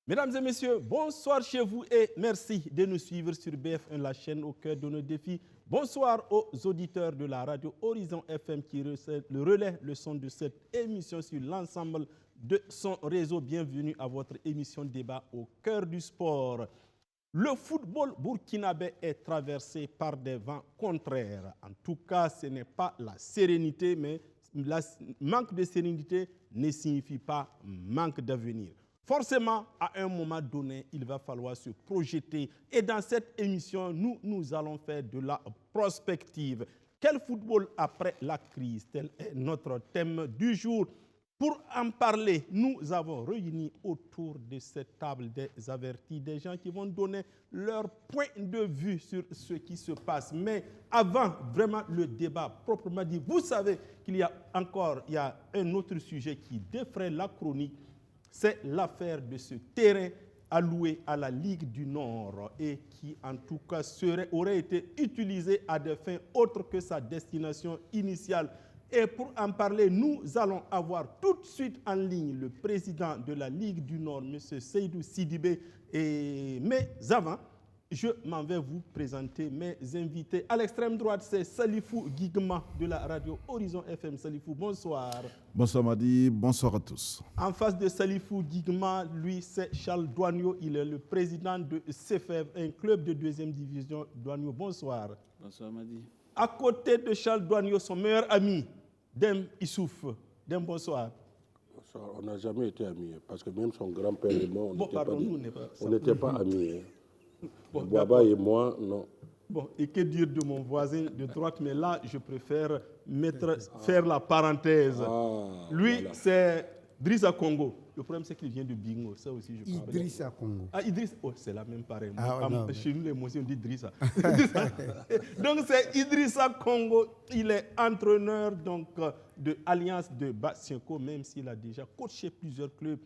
Mesdames et messieurs, bonsoir chez vous et merci de nous suivre sur BF1, la chaîne au cœur de nos défis. Bonsoir aux auditeurs de la radio Horizon FM qui relaient le son de cette émission sur l'ensemble de son réseau. Bienvenue à votre émission débat au cœur du sport. Le football burkinabé est traversé par des vents contraires. En tout cas, ce n'est pas la sérénité, mais le manque de sérénité ne signifie pas manque d'avenir. Forcément, à un moment donné, il va falloir se projeter. Et dans cette émission, nous allons faire de la prospective. Quel football après la crise? Tel est notre thème du jour. Pour en parler, nous avons réuni autour de cette table des avertis, des gens qui vont donner leur point de vue sur ce qui se passe. Mais avant vraiment le débat proprement dit, vous savez qu'il y a un autre sujet qui défraie la chronique. C'est l'affaire de ce terrain alloué à la Ligue du Nord et qui, en tout cas, aurait été utilisé à des fins autres que sa destination initiale. Et pour en parler, nous allons avoir tout de suite en ligne le président de la Ligue du Nord, M. Seydou Sidibé. Mais avant, je m'en vais vous présenter mes invités. À l'extrême droite, c'est Salifou Guigma de la radio Horizon FM. Salifou, bonsoir. Bonsoir Madi, bonsoir à tous. En face de Salifou Guigma, lui, c'est Charles Douagno. Il est le président de CFEV, un club de deuxième division. Douagno, bonsoir. Bonsoir Madi. À côté de Charles Douagno, son meilleur ami, Dem Issouf. Dem, bonsoir. Bonsoir. On n'a jamais été amis, parce que même son grand-père et moi, on n'était pas amis. Bon, Baba et moi, non. Bon, et que dire de mon voisin de droite? Mais là, je préfère faire la parenthèse. Lui, voilà. C'est Drissa Congo. Le problème, c'est qu'il vient de Bingo. Ça aussi, je parle. Idrissa Congo. Ah, Idrissa. Oh, c'est la même pareille. Chez nous, les Mosiens, on dit Drissa. Donc, c'est Idrissa Congo. Il est entraîneur donc, de Alliance de Bassienko, même s'il a déjà coaché plusieurs clubs.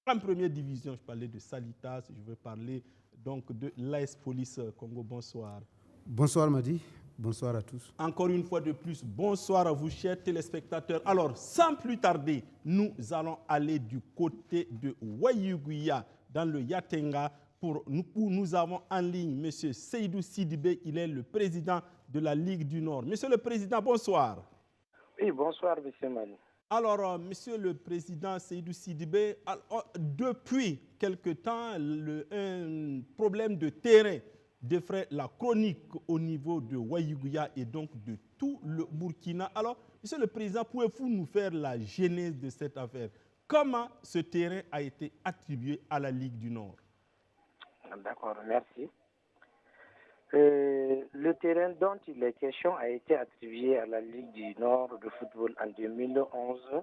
En première division, je parlais de Salitas, je veux parler donc de l'AS Police Congo. Bonsoir. Bonsoir Madi, bonsoir à tous. Encore une fois de plus, bonsoir à vous chers téléspectateurs. Alors, sans plus tarder, nous allons aller du côté de Wayuguya, dans le Yatenga, où nous avons en ligne M. Seydou Sidibé, il est le président de la Ligue du Nord. Monsieur le Président, bonsoir. Oui, bonsoir M. Mali. Alors, Monsieur le Président Seydou Sidibé, depuis quelque temps, un problème de terrain défraie la chronique au niveau de Wayuguya et donc de tout le Burkina. Alors, Monsieur le Président, pouvez-vous nous faire la genèse de cette affaire? Comment ce terrain a été attribué à la Ligue du Nord? D'accord, merci. Le terrain dont il est question a été attribué à la Ligue du Nord de football en 2011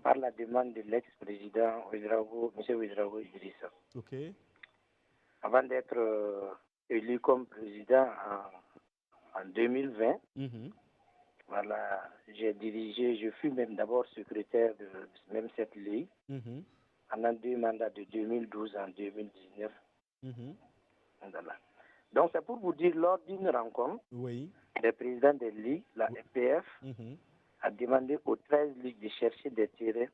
par la demande de l'ex-président M. Ouedraogo Idrissa. Okay. Avant d'être élu comme président en 2020, voilà, je fus même d'abord secrétaire de même cette ligue pendant 2 mandats de 2012 en 2019. Voilà. Donc, c'est pour vous dire, lors d'une rencontre, le président des ligues, la FPF, a demandé aux 13 ligues de chercher des terrains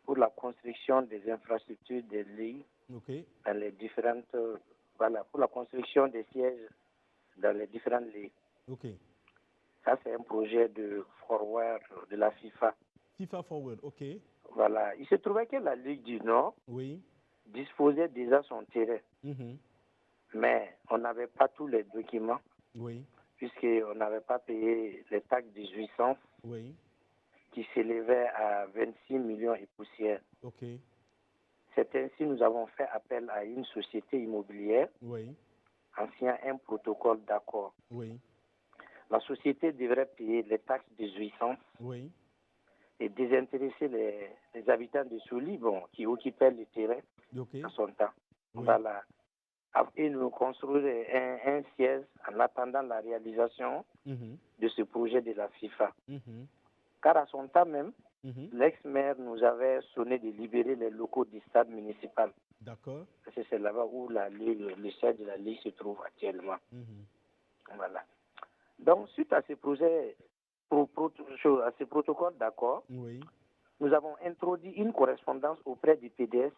pour la construction des infrastructures des ligues dans les différentes, pour la construction des sièges dans les différentes ligues. Ça, c'est un projet de forward de la FIFA. FIFA Forward, ok. Voilà. Il se trouvait que la Ligue du Nord disposait déjà son terrain. Mais on n'avait pas tous les documents, puisqu'on n'avait pas payé les taxes de jouissance qui s'élevaient à 26 millions et poussières. C'est ainsi nous avons fait appel à une société immobilière en signant un protocole d'accord. La société devrait payer les taxes de jouissance et désintéresser les habitants de Souli qui occupaient le terrain à son temps. Voilà. Et nous construire un siège en attendant la réalisation de ce projet de la FIFA. Car à son temps même, l'ex-maire nous avait sonné de libérer les locaux du stade municipal. D'accord. C'est là-bas où le siège de la Ligue se trouve actuellement. Voilà. Donc, suite à ce projet, à ce protocole d'accord, nous avons introduit une correspondance auprès du PDS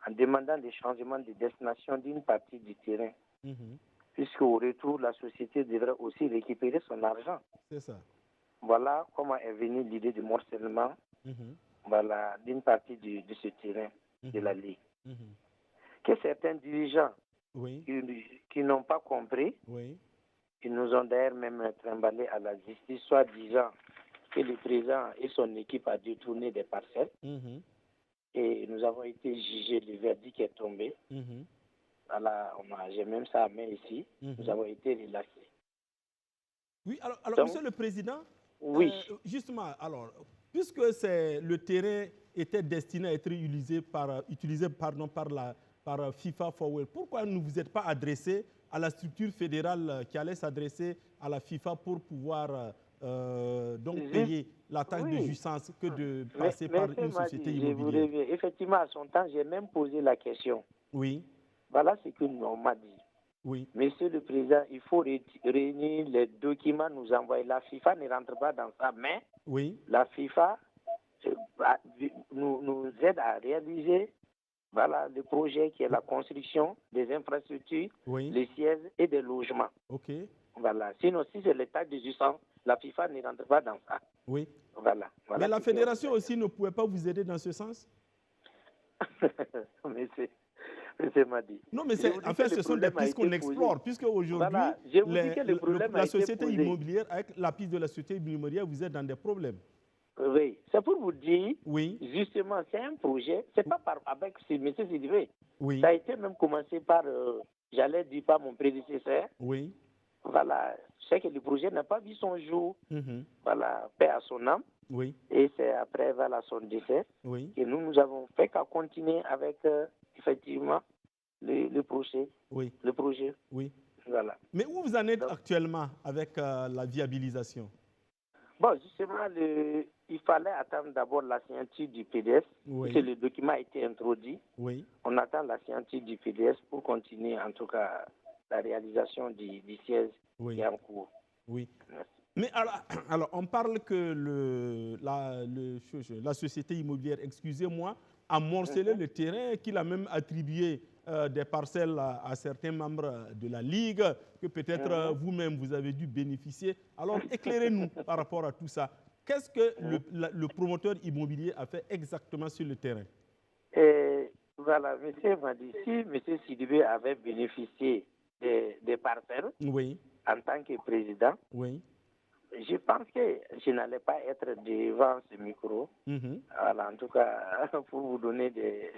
en demandant des changements de destination d'une partie du terrain. Puisqu'au retour, la société devrait aussi récupérer son argent. C'est ça. Voilà comment est venue l'idée du morcellement voilà, d'une partie de ce terrain de la Ligue. Que certains dirigeants qui n'ont pas compris, ils nous ont d'ailleurs même trimballés à la justice, soit disant que le président et son équipe a détourné des parcelles. Et nous avons été jugés, le verdict est tombé. Voilà, j'ai même ça à main ici. Nous avons été relaxés. Oui, alors donc, Monsieur le Président, justement, alors, puisque le terrain était destiné à être utilisé par FIFA Forward, pourquoi ne vous êtes pas adressé à la structure fédérale qui allait s'adresser à la FIFA pour pouvoir donc payer la taxe de jouissance que de passer par une société immobilière? Effectivement, à son temps, j'ai même posé la question. Oui. Voilà ce que l'on m'a dit. Oui. Monsieur le Président, il faut réunir les documents, nous envoyer. La FIFA ne rentre pas dans ça, mais la FIFA nous aide à réaliser le projet qui est la construction des infrastructures, les sièges et des logements. Voilà. Sinon, si c'est l'état de jouissance, la FIFA ne rentre pas dans ça. Oui. Voilà. Mais la fédération aussi ne pouvait pas vous aider dans ce sens? Monsieur Madi. Non, mais en fait, ce sont des pistes qu'on explore, puisque aujourd'hui, la société immobilière, avec la piste de la société immobilière, vous êtes dans des problèmes. Oui, c'est pour vous dire, justement, c'est un projet, c'est pas avec M. Sidibé. Ça a été même commencé par, j'allais dire, par mon prédécesseur. Oui. Voilà, je sais que le projet n'a pas vu son jour. Voilà, paix à son âme. Oui. Et c'est après, son décès, que nous avons fait qu'à continuer avec, effectivement, le projet. Oui. Le projet. Oui. Voilà. Mais où vous en êtes actuellement avec la viabilisation? Bon, justement, il fallait attendre d'abord la signature du PDF, parce que le document a été introduit. On attend la signature du PDF pour continuer, en tout cas, la réalisation du siège qui est en cours. Oui. Merci. Mais alors, on parle que la société immobilière, excusez-moi, a morcelé le terrain, qu'il a même attribué des parcelles à certains membres de la Ligue, que peut-être vous-même vous avez dû bénéficier. Alors, éclairez-nous par rapport à tout ça. Qu'est-ce que le promoteur immobilier a fait exactement sur le terrain? Voilà, monsieur m'a dit, si monsieur Sidibé avait bénéficié des parcelles en tant que président, je pense que je n'allais pas être devant ce micro. Voilà, en tout cas, pour vous donner des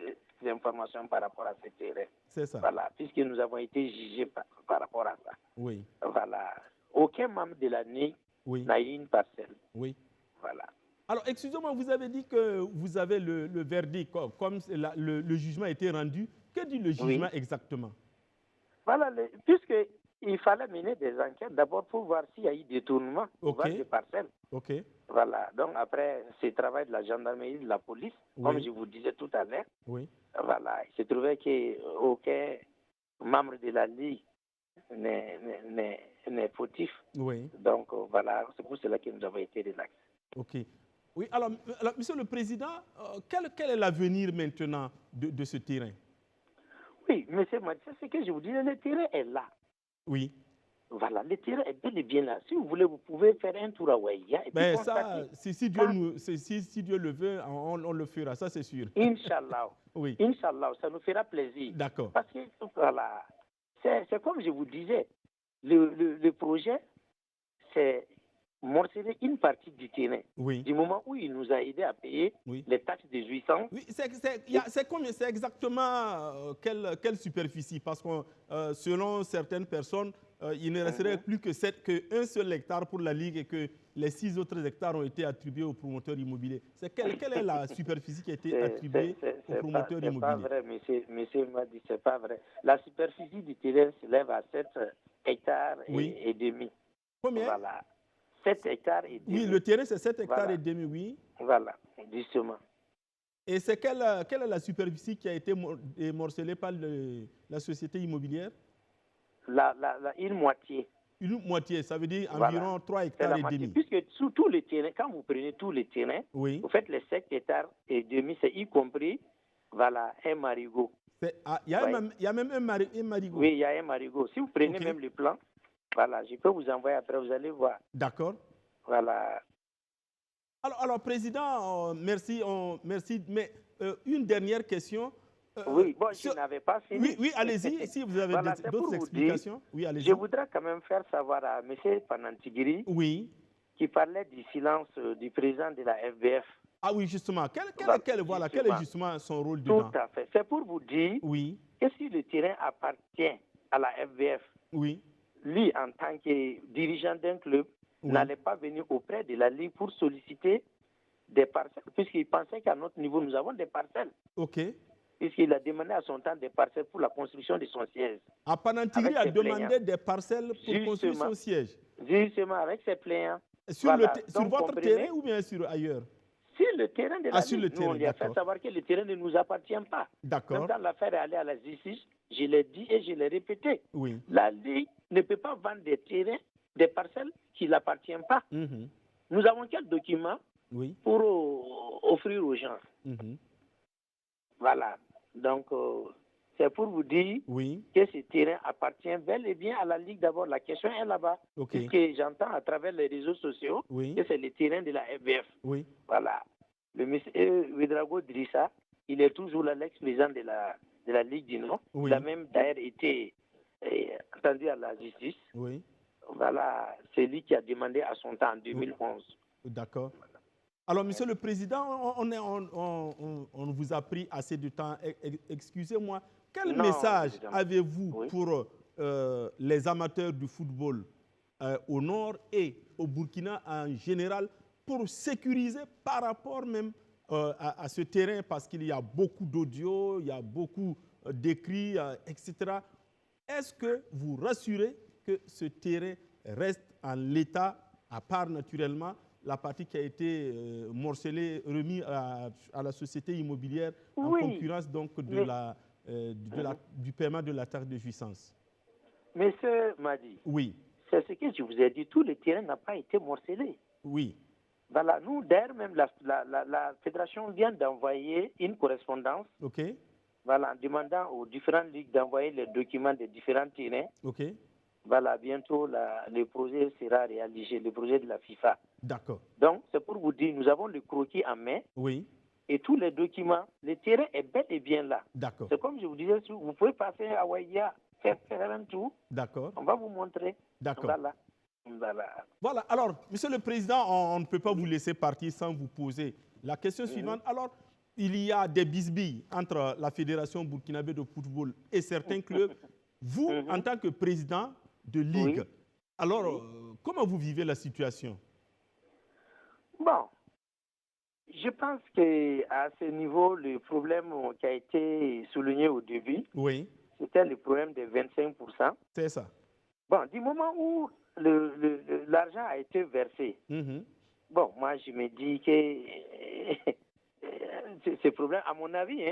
informations par rapport à ce terrain. C'est ça. Voilà, puisque nous avons été jugés par rapport à ça. Oui. Voilà. Aucun membre de la NIC n'a eu une parcelle. Oui. Voilà. Alors, excusez-moi, vous avez dit que vous avez le verdict, comme le jugement a été rendu. Que dit le jugement exactement? Voilà, puisqu'il fallait mener des enquêtes d'abord pour voir s'il y a eu détournement des parcelles. Voilà, donc après, c'est le travail de la gendarmerie, de la police, comme je vous disais tout à l'heure. Voilà, il se trouvait qu'aucun membre de la Ligue n'est fautif. Donc voilà, c'est pour cela que nous avons été relaxés. Ok. Oui, alors Monsieur le Président, quel est l'avenir maintenant de ce terrain? Oui, monsieur Mathieu, c'est ce que je vous dis, le terrain est là. Oui. Voilà, le terrain est bel et bien là. Si vous voulez, vous pouvez faire un tour à Ouaïa. Ben ça, si Dieu le veut, on le fera, ça c'est sûr. Inch'Allah. Oui. Inch'Allah, ça nous fera plaisir. D'accord. Parce que, voilà, c'est comme je vous disais, le projet, c'est morceler une partie du terrain. Du moment où il nous a aidé à payer les taxes de jouissance. Oui, c'est combien? C'est exactement quelle superficie? Parce que selon certaines personnes, il ne resterait plus qu'un seul hectare pour la Ligue et que les 6 autres hectares ont été attribués aux promoteurs immobiliers. Quelle est la superficie qui a été attribuée aux promoteurs immobiliers? C'est pas vrai, monsieur m'a dit, c'est pas vrai. La superficie du terrain s'élève à 7 hectares et demi. Combien? Voilà. 7 hectares et demi. Oui, le terrain, c'est 7 hectares et demi, oui. Voilà, justement. Et c'est quelle est la superficie qui a été morcelée par la société immobilière? Une moitié. Une moitié, ça veut dire environ 3 hectares et demi. Puisque sous tous les terrains, quand vous prenez tous les terrains, vous faites les 7 hectares et demi, c'est y compris Voilà, un marigot. Il y a même un marigot. Oui, il y a un marigot. Si vous prenez même le plan, voilà, je peux vous envoyer après, vous allez voir. D'accord. Voilà. Alors Président, merci, mais une dernière question. Oui, bon, je n'avais pas fini. Oui, allez-y, si vous avez d'autres explications. Oui, allez-y. Je voudrais quand même faire savoir à M. Panantigiri, qui parlait du silence du président de la FBF. Ah oui, justement. Quel est justement son rôle dedans? Tout à fait. C'est pour vous dire que si le terrain appartient à la FBF, lui, en tant que dirigeant d'un club, n'allait pas venir auprès de la Ligue pour solliciter des parcelles, puisqu'il pensait qu'à notre niveau, nous avons des parcelles. OK. Puisqu'il a demandé à son temps des parcelles pour la construction de son siège. Panantigiri a demandé des parcelles pour construire son siège. Justement, avec ses plaignants. Sur votre terrain ou bien ailleurs? Sur le terrain de la Ligue. Nous, on lui a fait savoir que le terrain ne nous appartient pas. D'accord. Même quand l'affaire est allée à la justice, je l'ai dit et je l'ai répété. Oui. La Ligue ne peut pas vendre des terrains, des parcelles qui ne l'appartiennent pas. Nous avons quel document pour offrir aux gens? Voilà. Donc, c'est pour vous dire que ce terrain appartient bel et bien à la Ligue d'abord. La question est là-bas. Puisque j'entends à travers les réseaux sociaux que c'est le terrain de la FBF. Voilà. Le monsieur Ouedraogo Drissa, il est toujours l'ex-président de la Ligue du Nord. Il a même d'ailleurs été entendu à la justice. Voilà. C'est lui qui a demandé à son temps en 2011. D'accord. Alors, Monsieur le Président, on vous a pris assez de temps. Excusez-moi, quel message avez-vous pour les amateurs du football au Nord et au Burkina en général pour sécuriser par rapport même à ce terrain, parce qu'il y a beaucoup d'audio, il y a beaucoup d'écrits, etc. Est-ce que vous rassurez que ce terrain reste en l'état, à part naturellement la partie qui a été morcelée, remise à la société immobilière en concurrence donc du paiement de la taxe de jouissance? Monsieur Madi, c'est ce que je vous ai dit, tout le terrain n'a pas été morcelé. Voilà, nous, d'ailleurs, même la fédération vient d'envoyer une correspondance voilà, en demandant aux différentes ligues d'envoyer les documents des différents terrains. Voilà, bientôt, le projet sera réalisé, le projet de la FIFA. D'accord. Donc, c'est pour vous dire, nous avons le croquis en main. Et tous les documents, le terrain est bel et bien là. D'accord. C'est comme je vous disais, vous pouvez passer à Waïa, faire un tour. D'accord. On va vous montrer. D'accord. Voilà. Alors, Monsieur le Président, on ne peut pas vous laisser partir sans vous poser la question suivante. Alors, il y a des bisbilles entre la Fédération burkinabé de football et certains clubs. Vous, en tant que président de Ligue, alors, comment vous vivez la situation? Bon, je pense qu'à ce niveau, le problème qui a été souligné au début, c'était le problème des 25%. C'est ça. Bon, du moment où l'argent a été versé, bon, moi, je me dis que ce problème, à mon avis,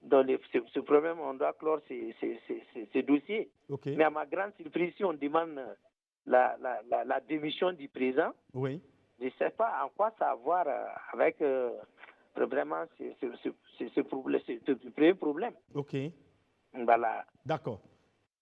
dans ce problème, on doit clore ce dossier. Mais à ma grande surprise, si on demande la démission du président, je ne sais pas en quoi ça a à voir avec vraiment ce premier problème. Voilà. D'accord.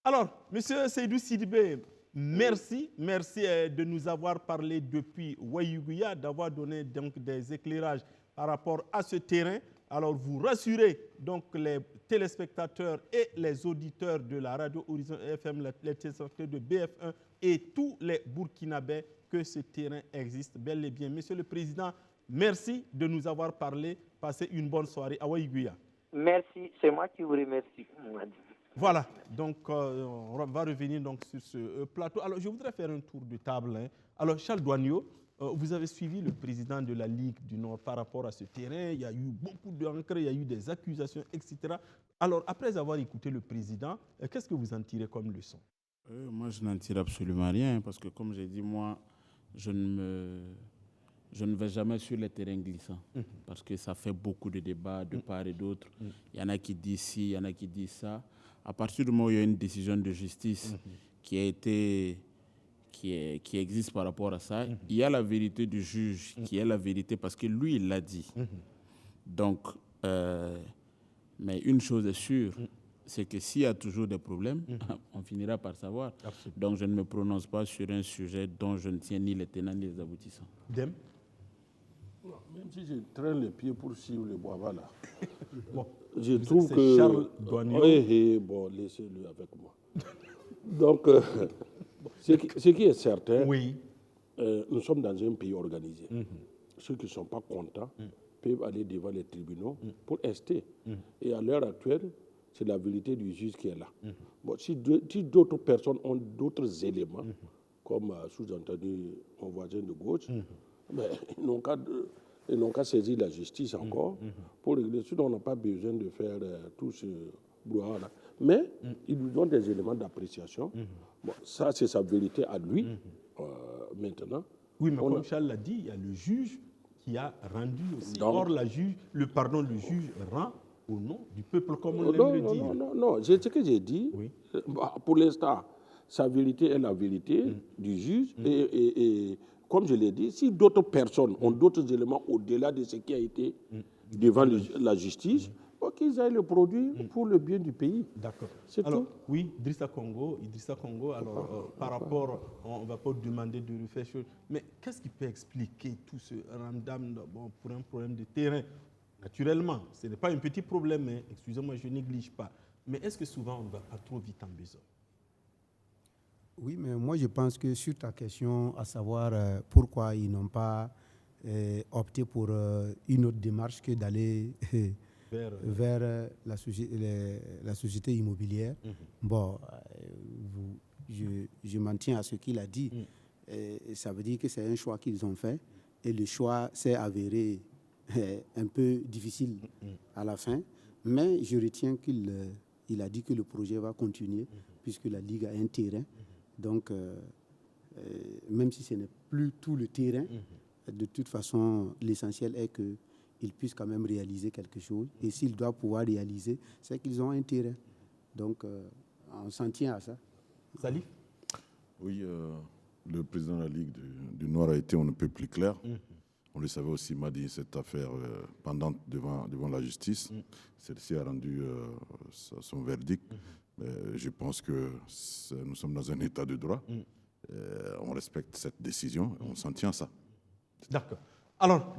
Alors, Monsieur Seydou Sidibé, merci de nous avoir parlé depuis Ouaïgouya, d'avoir donné donc des éclairages par rapport à ce terrain. Alors, vous rassurez donc les téléspectateurs et les auditeurs de la radio Horizon FM, les téléspectateurs de BF1 et tous les Burkinabés que ce terrain existe bel et bien. Monsieur le Président, merci de nous avoir parlé. Passez une bonne soirée à Ouaïgouya. Merci, c'est moi qui vous remercie. Voilà, donc on va revenir donc sur ce plateau. Alors, je voudrais faire un tour de table. Alors, Charles Douaniot, vous avez suivi le président de la Ligue du Nord par rapport à ce terrain. Il y a eu beaucoup d'encre, il y a eu des accusations, etc. Alors, après avoir écouté le président, qu'est-ce que vous en tirez comme leçon? Moi, je n'en tire absolument rien parce que, comme j'ai dit, moi, je ne vais jamais sur les terrains glissants parce que ça fait beaucoup de débats de part et d'autre. Il y en a qui disent ci, il y en a qui disent ça. À partir du moment où il y a une décision de justice qui existe par rapport à ça, il y a la vérité du juge qui est la vérité parce que lui, il l'a dit. Donc, Mais une chose est sûre, c'est que s'il y a toujours des problèmes, on finira par savoir. Absolument. Donc je ne me prononce pas sur un sujet dont je ne tiens ni les tenants ni les aboutissants. Dem? Même si je traîne les pieds pour suivre le bois, là. Bon, Je trouve que... Charles Douanion. Oui, bon, laissez-le avec moi. Donc, ce qui est certain, Oui. Nous sommes dans un pays organisé. Ceux qui ne sont pas contents peuvent aller devant les tribunaux pour rester. Et à l'heure actuelle, c'est la vérité du juge qui est là. Bon, si d'autres personnes ont d'autres éléments, comme sous-entendu mon voisin de gauche, ben, ils n'ont qu'à saisir la justice encore pour régler. Sinon, on n'a pas besoin de faire tout ce brouhaha-là. Mais ils nous donnent des éléments d'appréciation. Bon, ça, c'est sa vérité à lui. Maintenant. Oui, mais comme Charles l'a dit, il y a le juge qui a rendu aussi. Donc, or, le juge rend au nom du peuple, comme on l'aime le dire. Non. Ce que j'ai dit, Oui. Pour l'instant, sa vérité est la vérité du juge. Et comme je l'ai dit, si d'autres personnes ont d'autres éléments au-delà de ce qui a été devant la justice, qu'ils aillent le produire pour le bien du pays. D'accord. C'est tout. Oui, Idrissa Congo, alors par rapport, on ne va pas demander de refaire chose, mais qu'est-ce qui peut expliquer tout ce random pour un problème de terrain? Naturellement, ce n'est pas un petit problème, hein. Excusez-moi, je ne néglige pas. Mais est-ce que souvent on ne va pas trop vite en besoin? Oui, mais moi je pense que sur ta question, à savoir pourquoi ils n'ont pas opté pour une autre démarche que d'aller vers la société immobilière, bon, je m'en tiens à ce qu'il a dit. Ça veut dire que c'est un choix qu'ils ont fait et le choix s'est avéré un peu difficile à la fin, mais je retiens qu'il a dit que le projet va continuer puisque la Ligue a un terrain. Donc, même si ce n'est plus tout le terrain, de toute façon, l'essentiel est qu'ils puissent quand même réaliser quelque chose. Et s'ils doivent pouvoir réaliser, c'est qu'ils ont un terrain. Donc, on s'en tient à ça. Salif? Oui, le président de la Ligue du Nord a été on ne peut plus clair. On le savait aussi, m'a dit cette affaire pendante devant la justice. Celle-ci a rendu son verdict. Je pense que nous sommes dans un état de droit. On respecte cette décision et on s'en tient à ça. D'accord. Alors,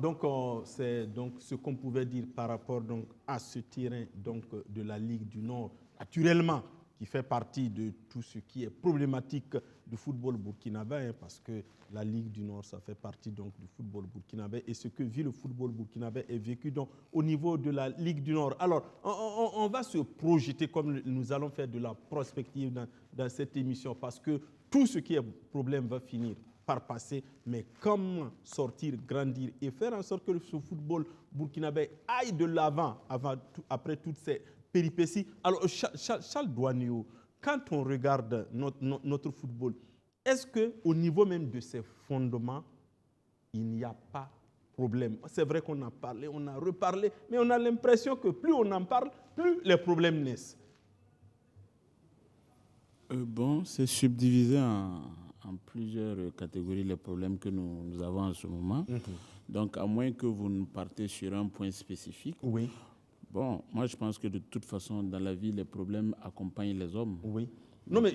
c'est ce qu'on pouvait dire par rapport à ce terrain de la Ligue du Nord, naturellement, qui fait partie de tout ce qui est problématique du football burkinabé, parce que la Ligue du Nord, ça fait partie du football burkinabé, et ce que vit le football burkinabé est vécu au niveau de la Ligue du Nord. Alors, on va se projeter comme nous allons faire de la prospective dans cette émission, parce que tout ce qui est problème va finir par passer, mais comment sortir, grandir et faire en sorte que ce football burkinabé aille de l'avant après toutes ces péripéties. Alors, Charles Douanion, quand on regarde notre football, est-ce qu'au niveau même de ses fondements, il n'y a pas de problème? C'est vrai qu'on a parlé, on a reparlé, mais on a l'impression que plus on en parle, plus les problèmes naissent. Bon, c'est subdivisé en plusieurs catégories les problèmes que nous avons en ce moment. Donc, à moins que vous ne partez sur un point spécifique. Oui. Bon, moi, je pense que de toute façon, dans la vie, les problèmes accompagnent les hommes. Oui. Non, mais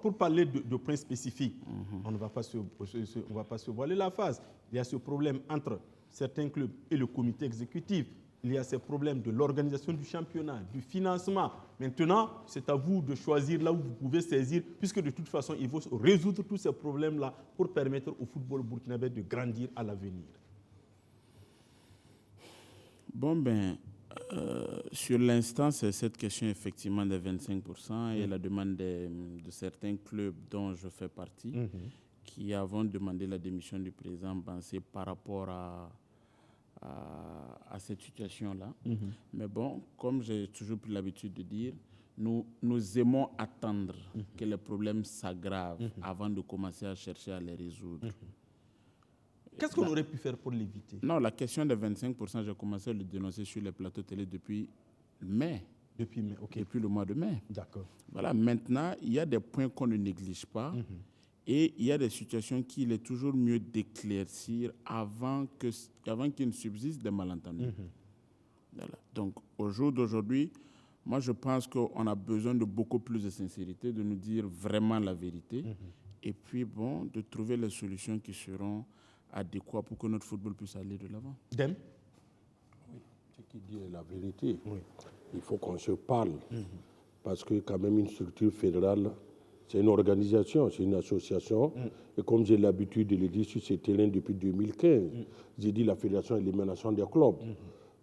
pour parler de points spécifiques, on ne va pas se voiler la face. Il y a ce problème entre certains clubs et le comité exécutif. Il y a ces problèmes de l'organisation du championnat, du financement. Maintenant, c'est à vous de choisir là où vous pouvez saisir, puisque de toute façon, il faut résoudre tous ces problèmes-là pour permettre au football burkinabé de grandir à l'avenir. Bon, sur l'instant, c'est cette question effectivement des 25% et la demande de certains clubs dont je fais partie, qui avons demandé la démission du président Bansé par rapport à cette situation-là. Mais bon, comme j'ai toujours pris l'habitude de dire, nous aimons attendre que les problèmes s'aggravent avant de commencer à chercher à les résoudre. Qu'est-ce qu'on aurait pu faire pour l'éviter? Non, la question des 25%, j'ai commencé à le dénoncer sur les plateaux télé depuis mai. Depuis mai, ok. Depuis le mois de mai. D'accord. Voilà, maintenant, il y a des points qu'on ne néglige pas et il y a des situations qu'il est toujours mieux d'éclaircir avant qu'il ne subsiste des malentendus. Voilà. Donc, au jour d'aujourd'hui, moi, je pense qu'on a besoin de beaucoup plus de sincérité, de nous dire vraiment la vérité, et puis, bon, de trouver les solutions qui seront adéquates pour que notre football puisse aller de l'avant. Dem? Oui, ce qui dit la vérité, il faut qu'on se parle, parce que quand même une structure fédérale, c'est une organisation, c'est une association, et comme j'ai l'habitude de le dire sur ce terrain depuis 2015, j'ai dit la fédération est l'émanation des clubs.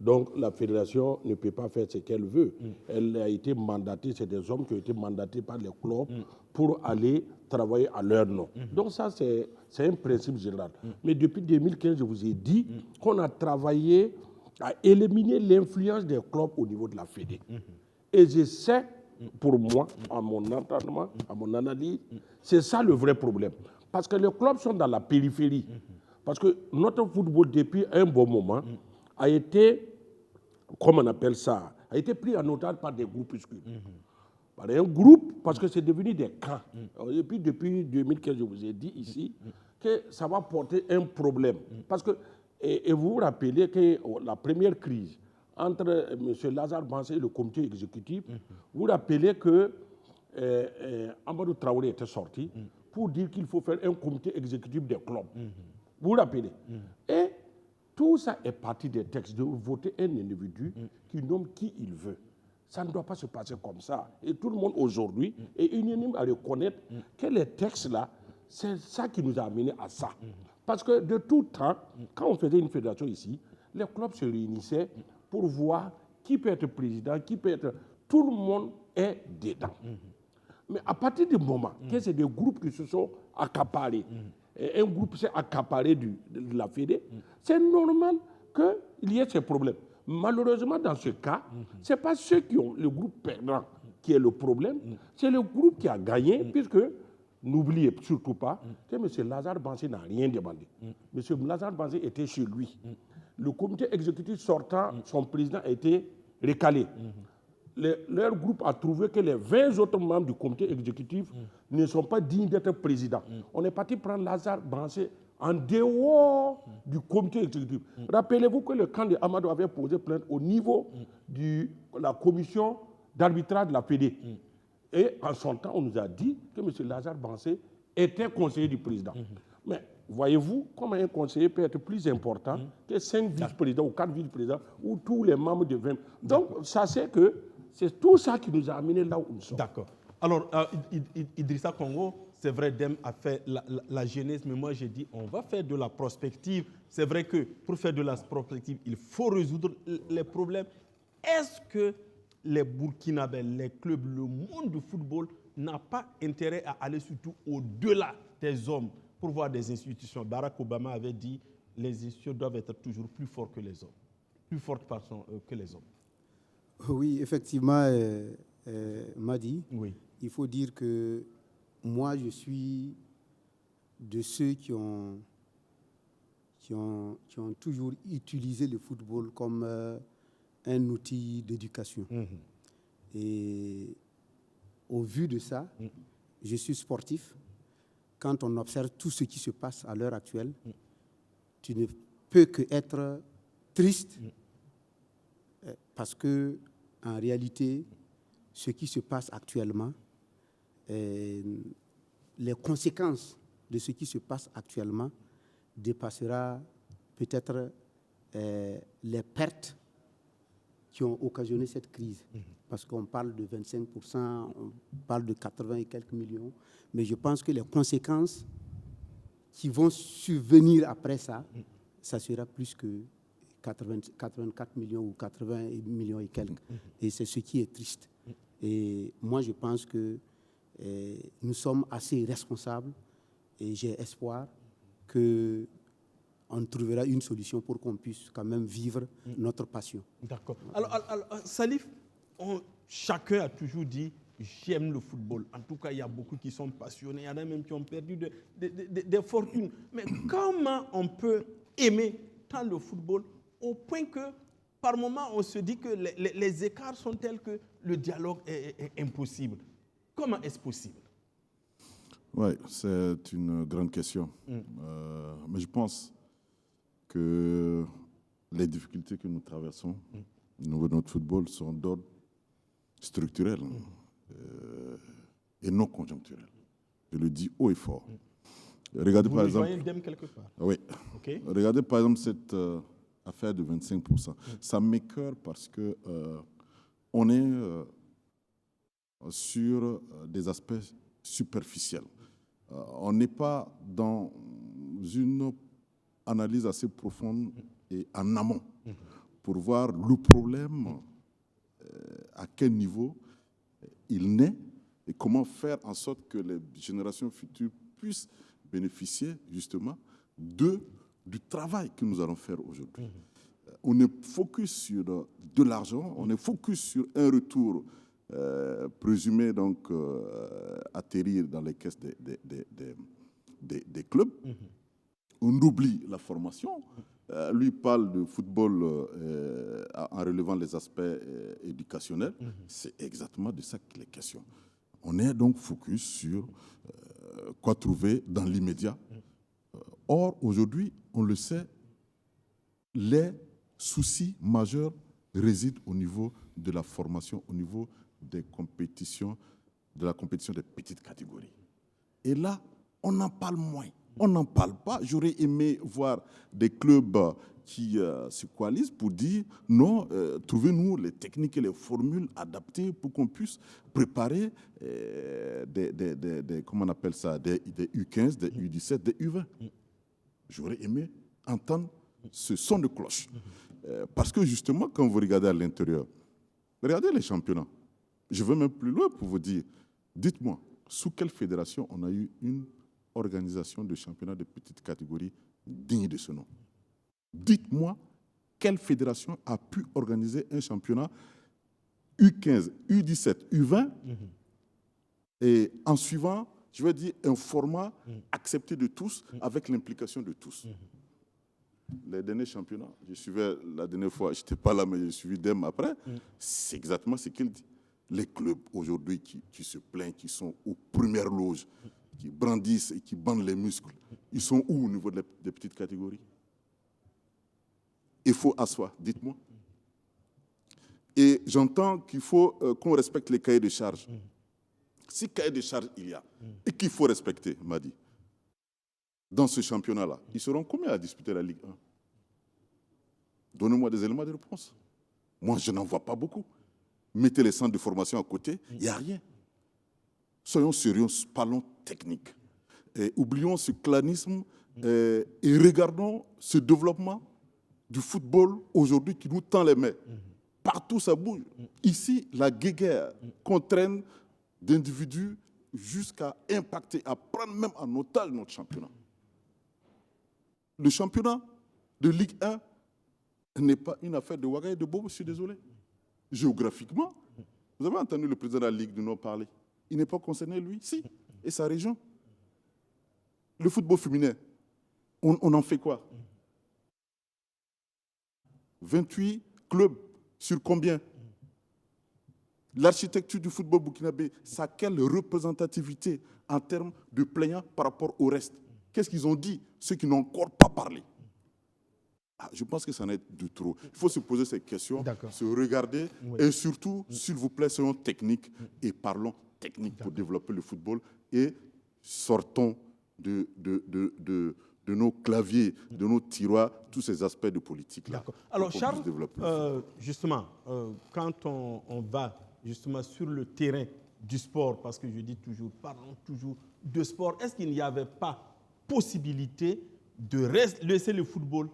Donc la fédération ne peut pas faire ce qu'elle veut. Elle a été mandatée, c'est des hommes qui ont été mandatés par les clubs pour aller travailler à leur nom. Donc ça, c'est un principe général. Mais depuis 2015, je vous ai dit qu'on a travaillé à éliminer l'influence des clubs au niveau de la Fédé. Et je sais, pour moi, à mon entendement, à mon analyse, c'est ça le vrai problème. Parce que les clubs sont dans la périphérie. Parce que notre football, depuis un bon moment, a été, comme on appelle ça, a été pris en otage par des groupuscules. Par un groupe, parce que c'est devenu des camps. Et puis depuis 2015, je vous ai dit ici que ça va porter un problème. Parce que, et vous vous rappelez que la première crise entre M. Lazare Bansé et le comité exécutif, vous vous rappelez que Amadou Traoré était sorti pour dire qu'il faut faire un comité exécutif des clubs. Vous vous rappelez? Et tout ça est parti des textes de voter un individu qui nomme qui il veut. Ça ne doit pas se passer comme ça. Et tout le monde aujourd'hui est unanime à reconnaître que les textes-là, c'est ça qui nous a amené à ça. Parce que de tout temps, quand on faisait une fédération ici, les clubs se réunissaient pour voir qui peut être président, qui peut être... Tout le monde est dedans. Mais à partir du moment que c'est des groupes qui se sont accaparés, et un groupe s'est accaparé de la Fédé, c'est normal qu'il y ait ces problèmes. Malheureusement, dans ce cas, ce n'est pas ceux qui ont le groupe perdant qui est le problème, c'est le groupe qui a gagné, puisque, n'oubliez surtout pas que M. Lazare Bansé n'a rien demandé. M. Lazare Bansé était chez lui. Le comité exécutif sortant, son président a été recalé. Leur groupe a trouvé que les 20 autres membres du comité exécutif ne sont pas dignes d'être présidents. On est parti prendre Lazare Bansé en dehors du comité exécutif. Rappelez-vous que le camp de Amadou avait posé plainte au niveau de la commission d'arbitrage de la Fédé. Et en son temps, on nous a dit que M. Lazare Bansé était conseiller du président. Mais voyez-vous comment un conseiller peut être plus important que 5 vice-présidents ou 4 vice-présidents ou tous les membres de 20. Donc, ça c'est que c'est tout ça qui nous a amenés là où nous sommes. D'accord. Alors, Idrissa Congo, c'est vrai, Dem a fait la genèse, mais moi j'ai dit on va faire de la prospective. C'est vrai que pour faire de la prospective, il faut résoudre les problèmes. Est-ce que les Burkinabés, les clubs, le monde du football n'a pas intérêt à aller surtout au-delà des hommes pour voir des institutions? Barack Obama avait dit les institutions doivent être toujours plus fortes que les hommes. Plus fortes que les hommes. Oui, effectivement, Madi, oui. Il faut dire que moi, je suis de ceux qui ont toujours utilisé le football comme un outil d'éducation. Et au vu de ça, je suis sportif. Quand on observe tout ce qui se passe à l'heure actuelle, tu ne peux qu'être triste parce que, en réalité, ce qui se passe actuellement, les conséquences de ce qui se passe actuellement dépassera peut-être les pertes qui ont occasionné cette crise. Parce qu'on parle de 25%, on parle de 80 et quelques millions, mais je pense que les conséquences qui vont survenir après ça, ça sera plus que 84 millions ou 80 millions et quelques. Et c'est ce qui est triste. Et moi, je pense que nous sommes assez responsables et j'ai espoir qu'on trouvera une solution pour qu'on puisse quand même vivre notre passion. D'accord. Alors Salif, chacun a toujours dit j'aime le football. En tout cas, il y a beaucoup qui sont passionnés. Il y en a même qui ont perdu des fortunes. Mais comment on peut aimer tant le football au point que par moment on se dit que les écarts sont tels que le dialogue est impossible? Comment est-ce possible? Oui, c'est une grande question. Mais je pense que les difficultés que nous traversons notre football sont d'ordre structurel et non conjoncturel. Je le dis haut et fort. Regardez Vous par voyez exemple. le DEM quelque part. Oui. Okay. Regardez par exemple cette affaire de 25%. Ça m'écoeure parce que on est sur des aspects superficiels. On n'est pas dans une analyse assez profonde et en amont pour voir le problème, à quel niveau il naît et comment faire en sorte que les générations futures puissent bénéficier justement du travail que nous allons faire aujourd'hui. On est focus sur de l'argent, on est focus sur un retour présumé donc atterrir dans les caisses des clubs. On oublie la formation. Lui parle de football en relevant les aspects éducationnels. C'est exactement de ça qu'il est question. On est donc focus sur quoi trouver dans l'immédiat. Or, aujourd'hui, on le sait, les soucis majeurs résident au niveau de la formation, au niveau des compétitions, de la compétition des petites catégories. Et là, on en parle moins. On n'en parle pas. J'aurais aimé voir des clubs qui se coalisent pour dire non, trouvez-nous les techniques et les formules adaptées pour qu'on puisse préparer comment on appelle ça, des U15, des U17, des U20. J'aurais aimé entendre ce son de cloche. Parce que justement, quand vous regardez à l'intérieur, regardez les championnats. Je vais même plus loin pour vous dire, dites-moi, sous quelle fédération on a eu une organisation de championnat de petite catégorie digne de ce nom? Dites-moi, quelle fédération a pu organiser un championnat U15, U17, U20 et en suivant, je veux dire, un format accepté de tous avec l'implication de tous? Les derniers championnats, je suivais la dernière fois, je n'étais pas là, mais j'ai suivi DEM après, c'est exactement ce qu'il dit. Les clubs aujourd'hui qui se plaignent, qui sont aux premières loges, qui brandissent et qui bandent les muscles, ils sont où au niveau des petites catégories? Il faut asseoir, dites-moi. Et j'entends qu'il faut qu'on respecte les cahiers de charges. Si cahier de charges il y a, et qu'il faut respecter, m'a dit, dans ce championnat-là, ils seront combien à disputer la Ligue 1? Donnez-moi des éléments de réponse. Moi, je n'en vois pas beaucoup. Mettez les centres de formation à côté, il n'y a rien. Soyons sérieux, parlons technique. Et oublions ce clanisme et regardons ce développement du football aujourd'hui qui nous tend les mains. Partout, ça bouge. Ici, la guéguerre contraint d'individus jusqu'à impacter, à prendre même en otage notre championnat. Le championnat de Ligue 1 n'est pas une affaire de Ouaga et de Bobo, je suis désolé. Géographiquement, vous avez entendu le président de la Ligue du Nord parler. Il n'est pas concerné, lui, si, et sa région. Le football féminin, on en fait quoi? 28 clubs sur combien? L'architecture du football burkinabé, ça a quelle représentativité en termes de plaignants par rapport au reste? Qu'est-ce qu'ils ont dit, ceux qui n'ont encore pas parlé? Je pense que ça en est de trop. Il faut se poser ces questions, se regarder et surtout, s'il vous plaît, soyons techniques et parlons technique pour développer le football et sortons de nos claviers, de nos tiroirs, tous ces aspects de politique-là. Alors Charles, justement, quand on va justement sur le terrain du sport, parce que je dis toujours, parlons toujours de sport, est-ce qu'il n'y avait pas possibilité de laisser le football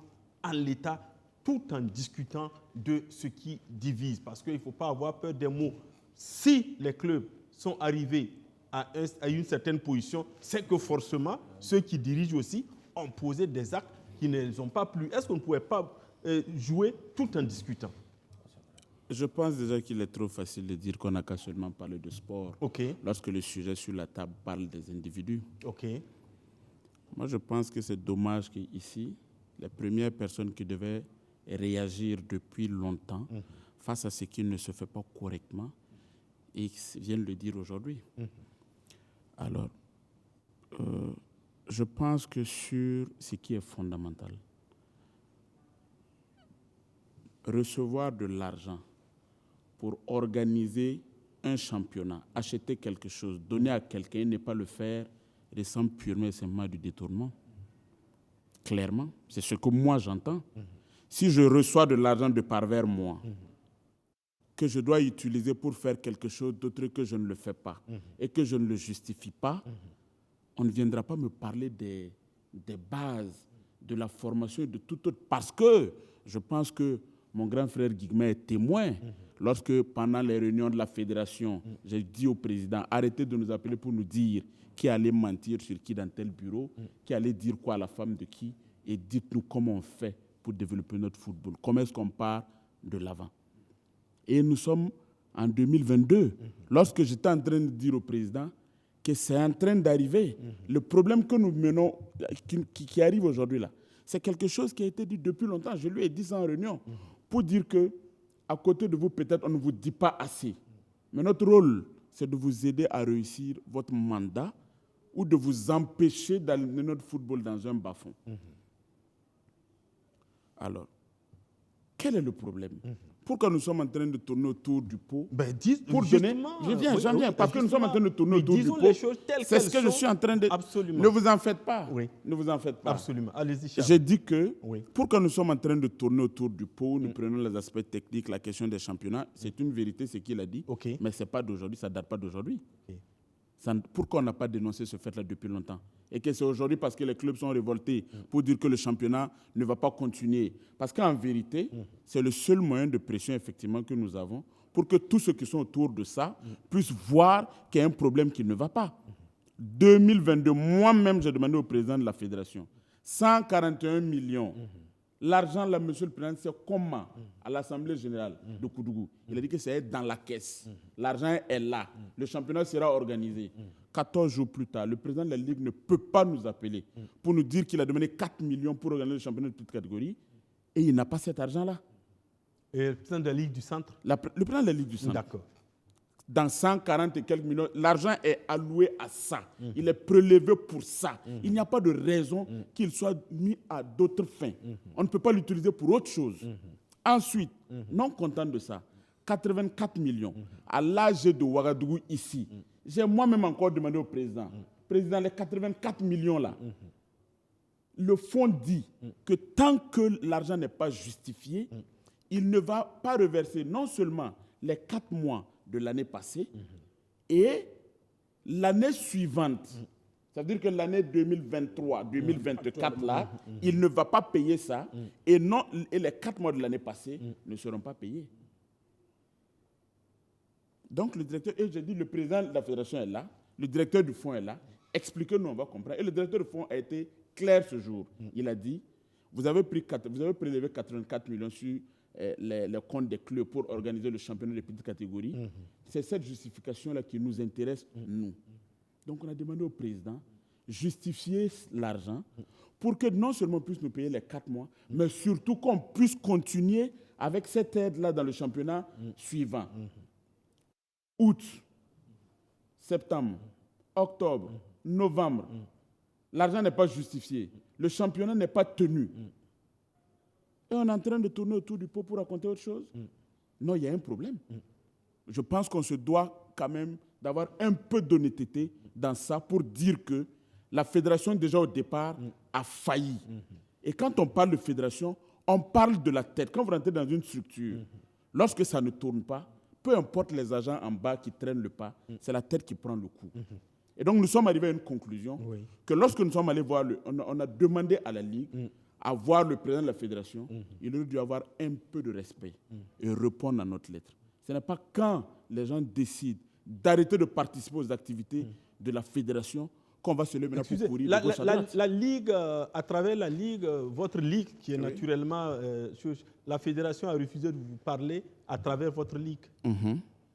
en l'état tout en discutant de ce qui divise? Parce qu'il ne faut pas avoir peur des mots. Si les clubs sont arrivés à une certaine position, c'est que forcément, ceux qui dirigent aussi ont posé des actes qui ne les ont pas plu. Est-ce qu'on ne pouvait pas jouer tout en discutant? Je pense déjà qu'il est trop facile de dire qu'on n'a qu'à seulement parler de sport lorsque le sujet sur la table parle des individus. Moi, je pense que c'est dommage qu'ici, les premières personnes qui devaient réagir depuis longtemps face à ce qui ne se fait pas correctement et qui viennent le dire aujourd'hui. Alors, je pense que sur ce qui est fondamental, recevoir de l'argent pour organiser un championnat, acheter quelque chose, donner à quelqu'un et ne pas le faire, ressemble purement et simplement à du détournement. Clairement, c'est ce que moi j'entends. Si je reçois de l'argent de par vers moi, que je dois utiliser pour faire quelque chose d'autre que je ne le fais pas et que je ne le justifie pas, on ne viendra pas me parler des bases, de la formation et de tout autre. Parce que je pense que mon grand frère Guigmet est témoin. Lorsque pendant les réunions de la fédération, j'ai dit au président, arrêtez de nous appeler pour nous dire qui allait mentir sur qui dans tel bureau, qui allait dire quoi à la femme de qui, et dites-nous comment on fait pour développer notre football. Comment est-ce qu'on part de l'avant? Et nous sommes en 2022. Lorsque j'étais en train de dire au président que c'est en train d'arriver, le problème que nous menons, qui arrive aujourd'hui là, c'est quelque chose qui a été dit depuis longtemps. Je lui ai dit ça en réunion, pour dire que à côté de vous, peut-être, on ne vous dit pas assez. Mais notre rôle, c'est de vous aider à réussir votre mandat ou de vous empêcher d'amener notre football dans un bas-fond. Alors, quel est le problème? Pourquoi nous sommes en train de tourner autour du pot? Pour donner, j'en viens, parce que nous sommes en train de tourner autour du pot. C'est ce que je suis en train de... Absolument. Ne vous en faites pas. Oui. Ne vous en faites pas. Absolument. Allez-y, Charles. J'ai dit que, pourquoi nous sommes en train de tourner autour du pot, nous prenons les aspects techniques, la question des championnats, c'est une vérité, c'est ce qu'il a dit, mais ce n'est pas d'aujourd'hui, ça ne date pas d'aujourd'hui. Pourquoi on n'a pas dénoncé ce fait-là depuis longtemps? Et que c'est aujourd'hui parce que les clubs sont révoltés pour dire que le championnat ne va pas continuer. Parce qu'en vérité, c'est le seul moyen de pression effectivement que nous avons pour que tous ceux qui sont autour de ça puissent voir qu'il y a un problème qui ne va pas. 2022, moi-même, j'ai demandé au président de la fédération 141 millions. L'argent, là, monsieur le président, c'est comment? À l'Assemblée générale de Koudougou. Il a dit que c'est dans la caisse. L'argent est là. Le championnat sera organisé. 14 jours plus tard, le président de la Ligue ne peut pas nous appeler pour nous dire qu'il a demandé 4 millions pour organiser le championnat de toute catégorie et il n'a pas cet argent-là. Et le président de la Ligue du Centre? Le président de la Ligue du Centre. D'accord. Dans 140 et quelques millions, l'argent est alloué à ça. Il est prélevé pour ça. Il n'y a pas de raison qu'il soit mis à d'autres fins. On ne peut pas l'utiliser pour autre chose. Ensuite, non content de ça, 84 millions à l'âge de Ouagadougou ici. J'ai moi-même encore demandé au président, président, les 84 millions là, le fonds dit que tant que l'argent n'est pas justifié, il ne va pas reverser non seulement les 4 mois de l'année passée et l'année suivante. Ça veut dire que l'année 2023, 2024, là, il ne va pas payer ça et les 4 mois de l'année passée ne seront pas payés. Donc, le directeur, et j'ai dit, le président de la fédération est là, le directeur du fonds est là, expliquez-nous, on va comprendre. Et le directeur du fonds a été clair ce jour. Il a dit, vous avez prélevé 84 millions sur les comptes des clubs pour organiser le championnat des petites catégories. C'est cette justification-là qui nous intéresse, nous. Donc, on a demandé au président justifier l'argent pour que non seulement on puisse nous payer les 4 mois, mais surtout qu'on puisse continuer avec cette aide-là dans le championnat suivant. Août, septembre, octobre, novembre, l'argent n'est pas justifié. Le championnat n'est pas tenu. Et on est en train de tourner autour du pot pour raconter autre chose. Non, il y a un problème. Je pense qu'on se doit quand même d'avoir un peu d'honnêteté dans ça pour dire que la fédération, déjà au départ, a failli. Et quand on parle de fédération, on parle de la tête. Quand vous rentrez dans une structure, lorsque ça ne tourne pas, peu importe les agents en bas qui traînent le pas, c'est la tête qui prend le coup. Et donc, nous sommes arrivés à une conclusion que lorsque nous sommes allés voir, on a demandé à la Ligue à voir le président de la fédération, il aurait dû avoir un peu de respect et répondre à notre lettre. Ce n'est pas quand les gens décident d'arrêter de participer aux activités de la fédération qu'on va se lever pour courir de gauche à droite. La Ligue, à travers la Ligue, votre Ligue, qui est naturellement... la fédération a refusé de vous parler à travers votre Ligue.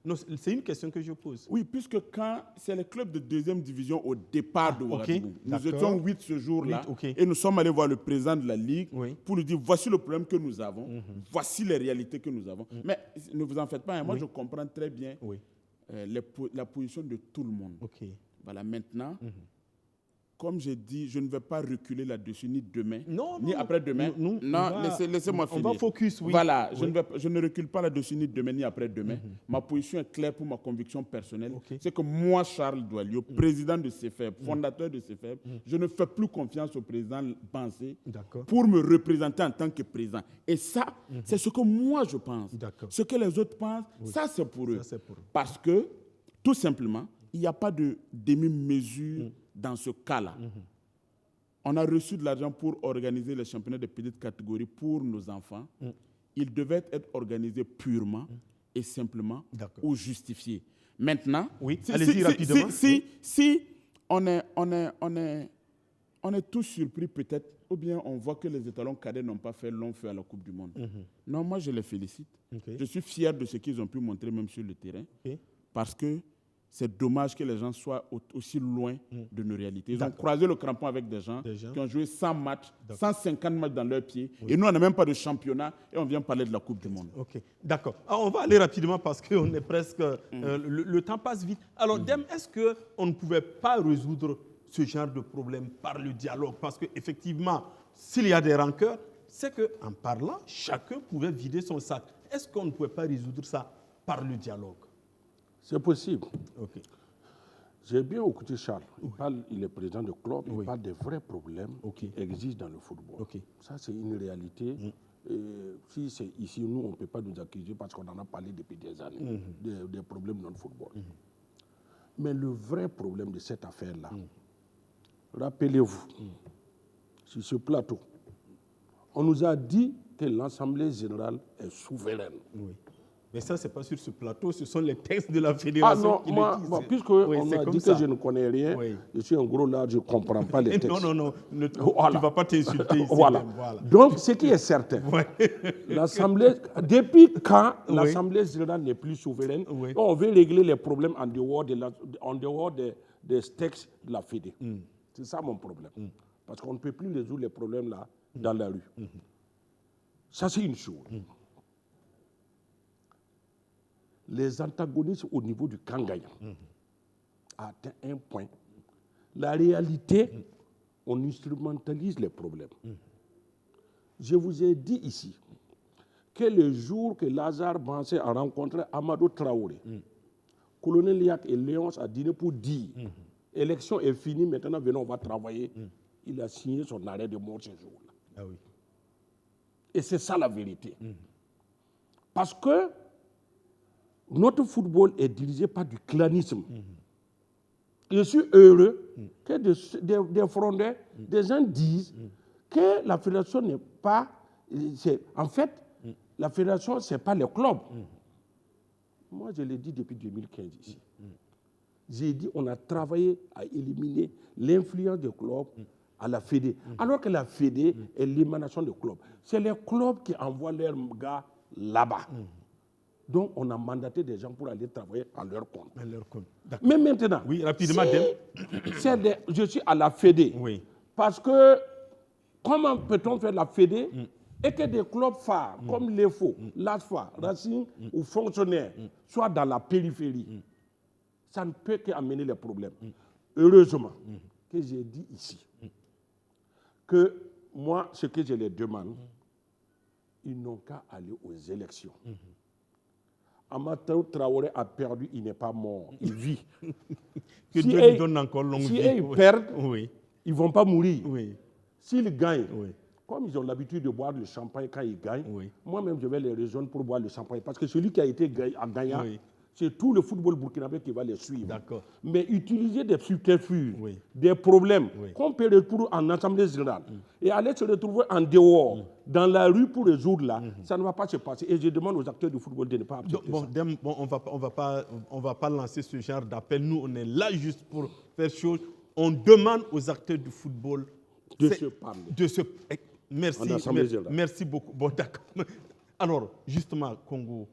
Non, c'est une question que je pose. Oui, puisque quand c'est le club de deuxième division au départ de Ouagadougou, nous étions 8 ce jour-là, et nous sommes allés voir le président de la Ligue pour lui dire, voici le problème que nous avons, voici les réalités que nous avons. Mais ne vous en faites pas, moi je comprends très bien la position de tout le monde. Voilà, maintenant, comme j'ai dit, je ne vais pas reculer là-dessus, ni demain, ni non, après-demain. Non, laissez-moi finir. On va focus, oui. Voilà, je ne recule pas là-dessus, ni demain, ni après-demain. Ma position est claire pour ma conviction personnelle. C'est que moi, Charles Doualiot, président de CFEB, fondateur de CFEB, je ne fais plus confiance au président Bansé pour me représenter en tant que président. Et ça, c'est ce que moi, je pense. Ce que les autres pensent, ça, c'est pour eux. Parce que, tout simplement, il n'y a pas de demi-mesure dans ce cas-là. On a reçu de l'argent pour organiser les championnats de petites catégories pour nos enfants. Il devait être organisé purement et simplement ou justifié. Maintenant, allez-y rapidement. Si on est tous surpris peut-être, ou bien on voit que les étalons cadets n'ont pas fait long feu à la Coupe du Monde. Non, moi je les félicite. Je suis fier de ce qu'ils ont pu montrer même sur le terrain. Parce que c'est dommage que les gens soient aussi loin de nos réalités. Ils ont croisé le crampon avec des gens qui ont joué 100 matchs, 150 matchs dans leurs pieds. Et nous, on n'a même pas de championnat et on vient parler de la Coupe du Monde. D'accord. On va aller rapidement parce qu'on est presque... le temps passe vite. Alors, Deme, est-ce qu'on ne pouvait pas résoudre ce genre de problème par le dialogue? Parce qu'effectivement, s'il y a des rancœurs, c'est qu'en parlant, chacun pouvait vider son sac. Est-ce qu'on ne pouvait pas résoudre ça par le dialogue? C'est possible. J'ai bien écouté Charles. Il est président de club, il parle des vrais problèmes qui existent dans le football. Ça, c'est une réalité. Si c'est ici, nous, on ne peut pas nous accuser parce qu'on en a parlé depuis des années, des problèmes dans le football. Mais le vrai problème de cette affaire-là, rappelez-vous, sur ce plateau, on nous a dit que l'Assemblée générale est souveraine. Mais ça, ce n'est pas sur ce plateau, ce sont les textes de la fédération qui le disent. Puisqu'on m'a dit que je ne connais rien, je suis un gros là, je ne comprends pas les textes. Non, tu ne vas pas t'insulter ici. Voilà. Donc, ce qui est certain, l'Assemblée, depuis quand l'Assemblée générale n'est plus souveraine, on veut régler les problèmes en dehors des textes de la Fédé. C'est ça mon problème. Parce qu'on ne peut plus résoudre les problèmes là dans la rue. Ça, c'est une chose. Les antagonistes au niveau du camp gagnant a atteint un point. La réalité, on instrumentalise les problèmes. Je vous ai dit ici que le jour que Lazare Bansé a rencontré Amadou Traoré, colonel Liak et Léonce a dîné pour dire l'élection est finie, maintenant venons, on va travailler. Il a signé son arrêt de mort ce jour-là. Et c'est ça la vérité. Parce que notre football est dirigé par du clanisme. Je suis heureux que des frondeurs, des gens disent que la fédération n'est pas... En fait, la fédération, ce n'est pas le club. Moi, je l'ai dit depuis 2015 ici. J'ai dit qu'on a travaillé à éliminer l'influence des clubs à la Fédé. Alors que la Fédé est l'émanation des clubs. C'est les clubs qui envoient leurs gars là-bas. Donc, on a mandaté des gens pour aller travailler à leur compte. Mais maintenant, rapidement, je suis à la Fédé. Parce que, comment peut-on faire la Fédé et que des clubs phares comme l'EFO, l'ASFA, Racing ou fonctionnaires soient dans la périphérie? Ça ne peut qu'amener les problèmes. Heureusement que j'ai dit ici que moi, ce que je les demande, ils n'ont qu'à aller aux élections. Amadou Traoré a perdu, il n'est pas mort, il vit. Que Dieu lui donne encore longue vie. Si ils perdent, ils ne vont pas mourir. S'ils gagnent, comme ils ont l'habitude de boire le champagne quand ils gagnent, moi-même je vais les rejoindre pour boire le champagne. Parce que celui qui a été gagnant, c'est tout le football burkinabé qui va les suivre. Mais utiliser des subterfuges, des problèmes qu'on peut retrouver en assemblée générale et aller se retrouver en dehors, dans la rue pour résoudre là, ça ne va pas se passer. Et je demande aux acteurs du football de ne pas accepter ça. On va pas lancer ce genre d'appel. Nous, on est là juste pour faire chose. On demande aux acteurs du football de se parler. Merci beaucoup. Bon, d'accord. Alors, justement, Congo,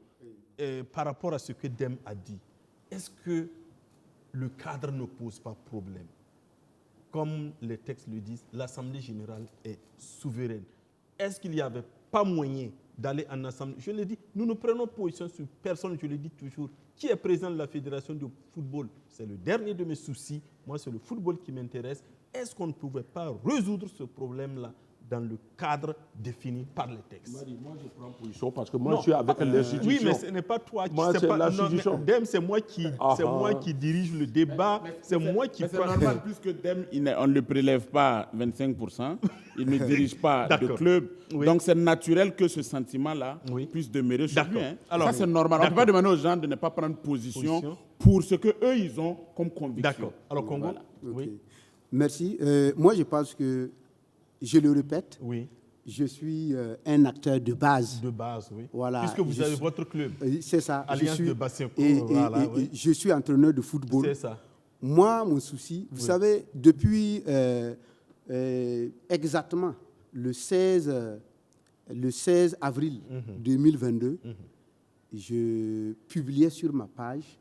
par rapport à ce que Deme a dit, est-ce que le cadre ne pose pas problème? Comme les textes le disent, l'Assemblée générale est souveraine. Est-ce qu'il n'y avait pas moyen d'aller en Assemblée? Je l'ai dit, nous ne prenons position sur personne, je le dis toujours. Qui est président de la Fédération de football? C'est le dernier de mes soucis. Moi, c'est le football qui m'intéresse. est-ce qu'on ne pouvait pas résoudre ce problème-là dans le cadre défini par les textes? Moi, je prends position parce que moi, je suis avec l'institution. Oui, mais ce n'est pas toi qui... Moi, c'est l'institution. Dem, c'est moi qui dirige le débat. C'est moi qui... C'est normal, puisque Dem, on ne le prélève pas 25%, il ne dirige pas de club. Oui. Donc, c'est naturel que ce sentiment-là puisse demeurer chez lui. Hein. Alors, ça, c'est normal. On ne peut pas demander aux gens de ne pas prendre position pour ce qu'eux, ils ont comme conviction. D'accord. Alors, Congo, oui. Merci. Moi, je pense que, je le répète, je suis un acteur de base. De base, oui. Voilà. Puisque vous avez votre club. C'est ça. Alliance de bassin. Je suis entraîneur de football. C'est ça. Moi, mon souci, vous savez, depuis exactement le 16 avril 2022, je publiais sur ma page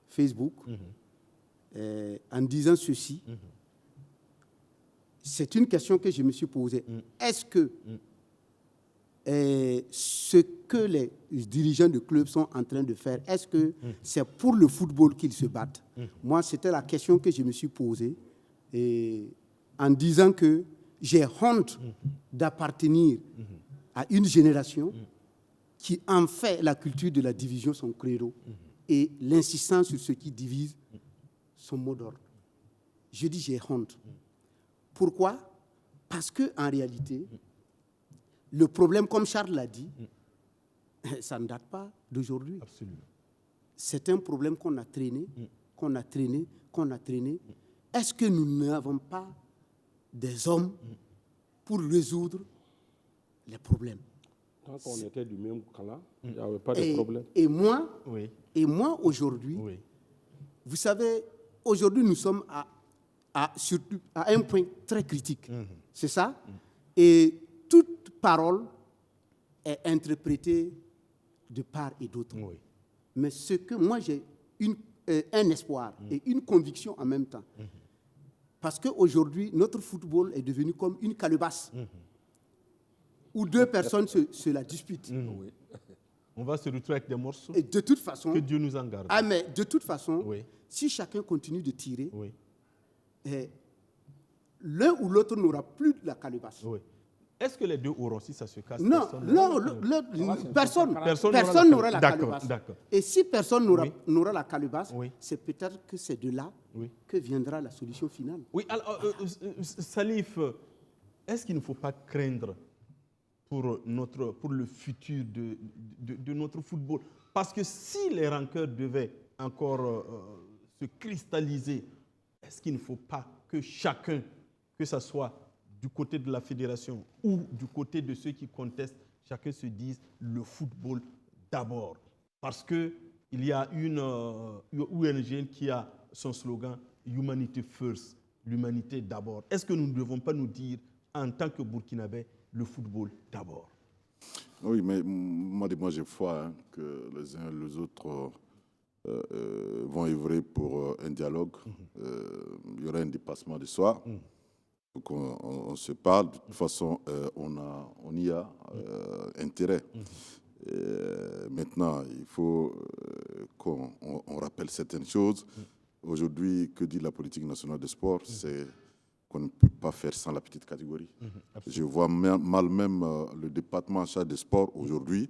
Facebook en disant ceci. C'est une question que je me suis posée. Est-ce que ce que les dirigeants de clubs sont en train de faire, est-ce que c'est pour le football qu'ils se battent? Moi, c'était la question que je me suis posée en disant que j'ai honte d'appartenir à une génération qui en fait la culture de la division son credo et l'insistance sur ce qui divise son mot d'ordre. Je dis j'ai honte. Pourquoi? Parce qu'en réalité, le problème, comme Charles l'a dit, ça ne date pas d'aujourd'hui. Absolument. C'est un problème qu'on a traîné, qu'on a traîné. Est-ce que nous n'avons pas des hommes pour résoudre les problèmes? Tant qu'on était du même clan, il n'y avait pas de problème. Et moi aujourd'hui, vous savez, aujourd'hui nous sommes à un point très critique. C'est ça? Et toute parole est interprétée de part et d'autre. Mais ce que moi j'ai un espoir et une conviction en même temps. Parce qu'aujourd'hui, notre football est devenu comme une calebasse où deux personnes se la disputent. On va se retrouver avec des morceaux. Et de toute façon, que Dieu nous en garde. Ah, mais de toute façon, si chacun continue de tirer, l'un ou l'autre n'aura plus de la calebasse. Est-ce que les deux auront, si ça se casse? Non, personne n'aura la calebasse. Et si personne n'aura la calebasse, c'est peut-être que c'est de là que viendra la solution finale. Oui, alors, Salif, est-ce qu'il ne faut pas craindre pour le futur de notre football? Parce que si les rancœurs devaient encore se cristalliser, est-ce qu'il ne faut pas que chacun, que ce soit du côté de la fédération ou du côté de ceux qui contestent, chacun se dise le football d'abord? Parce qu'il y a une ONG qui a son slogan « Humanity First », l'humanité d'abord. Est-ce que nous ne devons pas nous dire, en tant que Burkinabé, le football d'abord? Oui, mais moi j'ai foi que les uns et les autres vont œuvrer pour un dialogue. Il y aura un dépassement de soi. Donc on se parle. De toute façon, on y a intérêt. Maintenant, il faut qu'on rappelle certaines choses. Aujourd'hui, que dit la politique nationale de sport? C'est qu'on ne peut pas faire sans la petite catégorie. Je vois mal même le département en charge des sports aujourd'hui.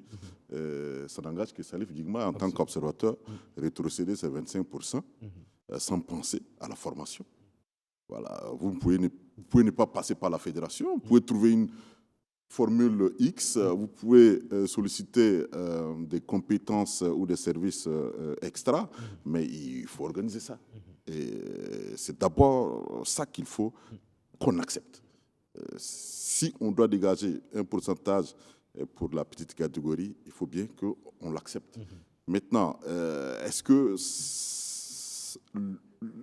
Ça n'engage que Salif Digma en tant qu'observateur, rétrocéder ses 25% sans penser à la formation. Voilà. Vous pouvez ne pas passer par la fédération, vous pouvez trouver une formule X, vous pouvez solliciter des compétences ou des services extra, mais il faut organiser ça. Et c'est d'abord ça qu'il faut qu'on accepte. Si on doit dégager un pourcentage pour la petite catégorie, il faut bien qu'on l'accepte. Maintenant, est-ce que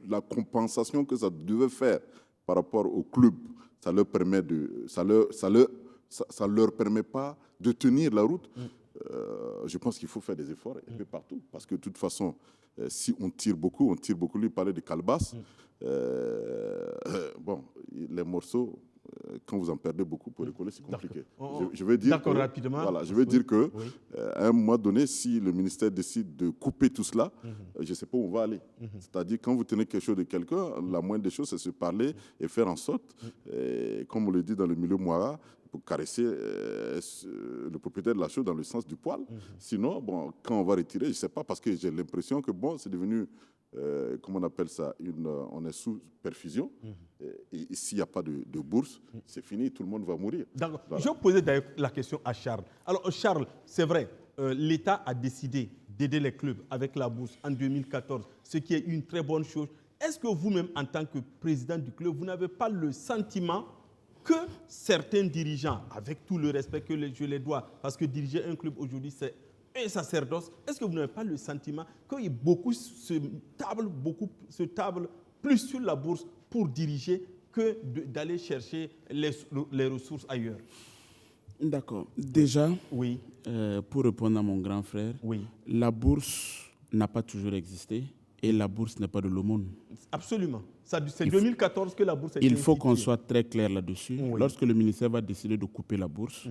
la compensation que ça devait faire par rapport au club, ça leur permet ça leur permet pas de tenir la route? Je pense qu'il faut faire des efforts un peu partout. Parce que de toute façon, si on tire beaucoup, lui parlait de calebasse. Bon, les morceaux, quand vous en perdez beaucoup, pour recoller, c'est compliqué. Je veux dire que, rapidement. Voilà, je veux dire que, à un moment donné, si le ministère décide de couper tout cela, je ne sais pas où on va aller. C'est-à-dire, quand vous tenez quelque chose de quelqu'un, la moindre des choses, c'est se parler et faire en sorte, comme on le dit dans le milieu Mouara, pour caresser le propriétaire de la chose dans le sens du poil. Sinon, bon, quand on va retirer, je ne sais pas, parce que j'ai l'impression que bon, c'est devenu, comment on appelle ça, on est sous perfusion. Et s'il n'y a pas de bourse, c'est fini, tout le monde va mourir. D'accord. Voilà. Je vais poser la question à Charles. Alors, Charles, c'est vrai, l'État a décidé d'aider les clubs avec la bourse en 2014, ce qui est une très bonne chose. Est-ce que vous-même, en tant que président du club, vous n'avez pas le sentiment que certains dirigeants, avec tout le respect que je les dois, parce que diriger un club aujourd'hui, c'est un sacerdoce, est-ce que vous n'avez pas le sentiment que beaucoup se tablent plus sur la bourse pour diriger que d'aller chercher les ressources ailleurs? D'accord. Déjà, oui. Pour répondre à mon grand frère, oui. La bourse n'a pas toujours existé et la bourse n'est pas de l'aumône. Absolument. C'est 2014 que la bourse a été Il faut qu'on instituée. soit très clair là-dessus. Oui. Lorsque le ministère va décider de couper la bourse,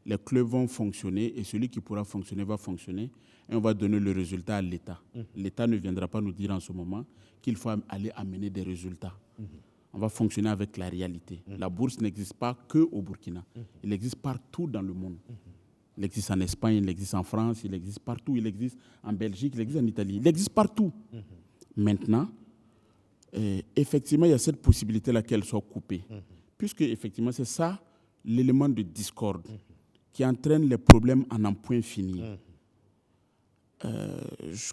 les clubs vont fonctionner et celui qui pourra fonctionner va fonctionner et on va donner le résultat à l'État. L'État ne viendra pas nous dire en ce moment qu'il faut aller amener des résultats. On va fonctionner avec la réalité. La bourse n'existe pas qu'au Burkina. Il existe partout dans le monde. Il existe en Espagne, il existe en France, il existe partout. Il existe en Belgique, il existe en Italie. Il existe partout. Maintenant, effectivement, il y a cette possibilité-là qu'elle soit coupée. Puisque, effectivement, c'est ça l'élément de discorde qui entraîne les problèmes en un point fini.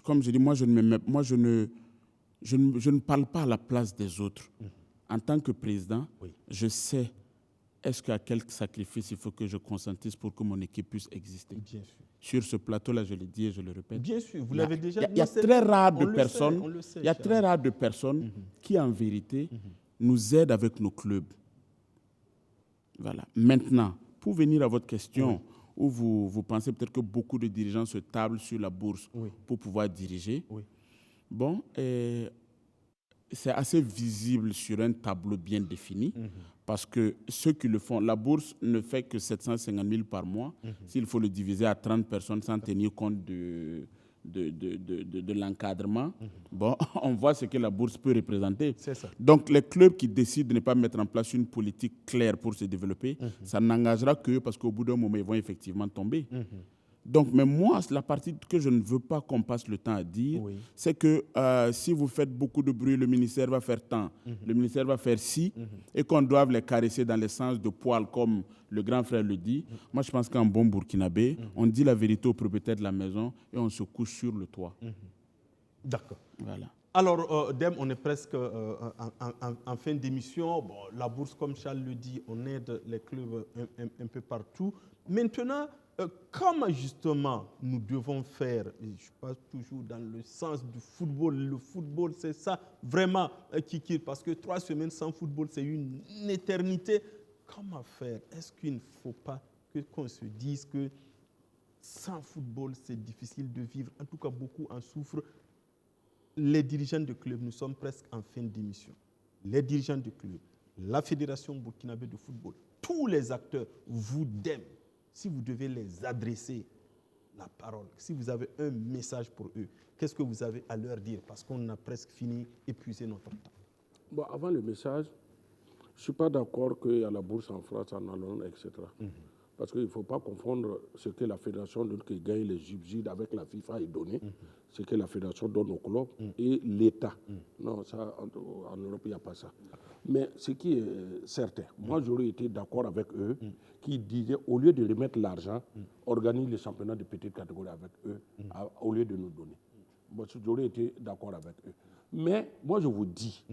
Comme je dis, moi, je ne parle pas à la place des autres. En tant que président, je sais qu'à quel sacrifice il faut que je consentisse pour que mon équipe puisse exister. Bien sûr. Sur ce plateau-là, je le dis et je le répète. Bien sûr, vous l'avez déjà dit. Il y a très rare de personnes, très rare de personnes qui, en vérité, nous aident avec nos clubs. Voilà. Maintenant, pour venir à votre question, où vous pensez peut-être que beaucoup de dirigeants se tablent sur la bourse pour pouvoir diriger. Bon, c'est assez visible sur un tableau bien défini, parce que ceux qui le font, la bourse ne fait que 750 000 par mois. S'il faut le diviser à 30 personnes sans tenir compte de l'encadrement, bon, on voit ce que la bourse peut représenter. C'est ça. Donc, les clubs qui décident de ne pas mettre en place une politique claire pour se développer, ça n'engagera qu'eux parce qu'au bout d'un moment, ils vont effectivement tomber. Donc, mais moi, la partie que je ne veux pas qu'on passe le temps à dire, c'est que si vous faites beaucoup de bruit, le ministère va faire tant, le ministère va faire ci, et qu'on doit les caresser dans les sens de poil, comme le grand frère le dit. Moi, je pense qu'en bon burkinabé, on dit la vérité au propriétaire de la maison et on se couche sur le toit. D'accord. Voilà. Alors, Dem, on est presque en fin d'émission. Bon, la bourse, comme Charles le dit, on aide les clubs un peu partout. Maintenant, comment justement nous devons faire, je passe toujours dans le sens du football, le football c'est ça vraiment qui parce que 3 semaines sans football c'est une éternité. Comment faire? Est-ce qu'il ne faut pas qu'on se dise que sans football c'est difficile de vivre? En tout cas, beaucoup en souffrent. Les dirigeants de club, nous sommes presque en fin d'émission. Les dirigeants de club, la Fédération burkinabé de football, tous les acteurs vous aiment. Si vous devez les adresser la parole, si vous avez un message pour eux, qu'est-ce que vous avez à leur dire? Parce qu'on a presque fini, épuisé notre temps. Bon, avant le message, je ne suis pas d'accord qu'il y a la bourse en France, en Allemagne, etc. Parce qu'il ne faut pas confondre ce que la fédération qui gagne les subsides avec la FIFA est donné, ce que la fédération donne au club et l'État. Non, ça, en Europe, il n'y a pas ça. Mais ce qui est certain, moi j'aurais été d'accord avec eux qui disaient, au lieu de remettre l'argent, organise les championnats de petite catégorie avec eux, au lieu de nous donner. Bon, j'aurais été d'accord avec eux. Mais moi je vous dis,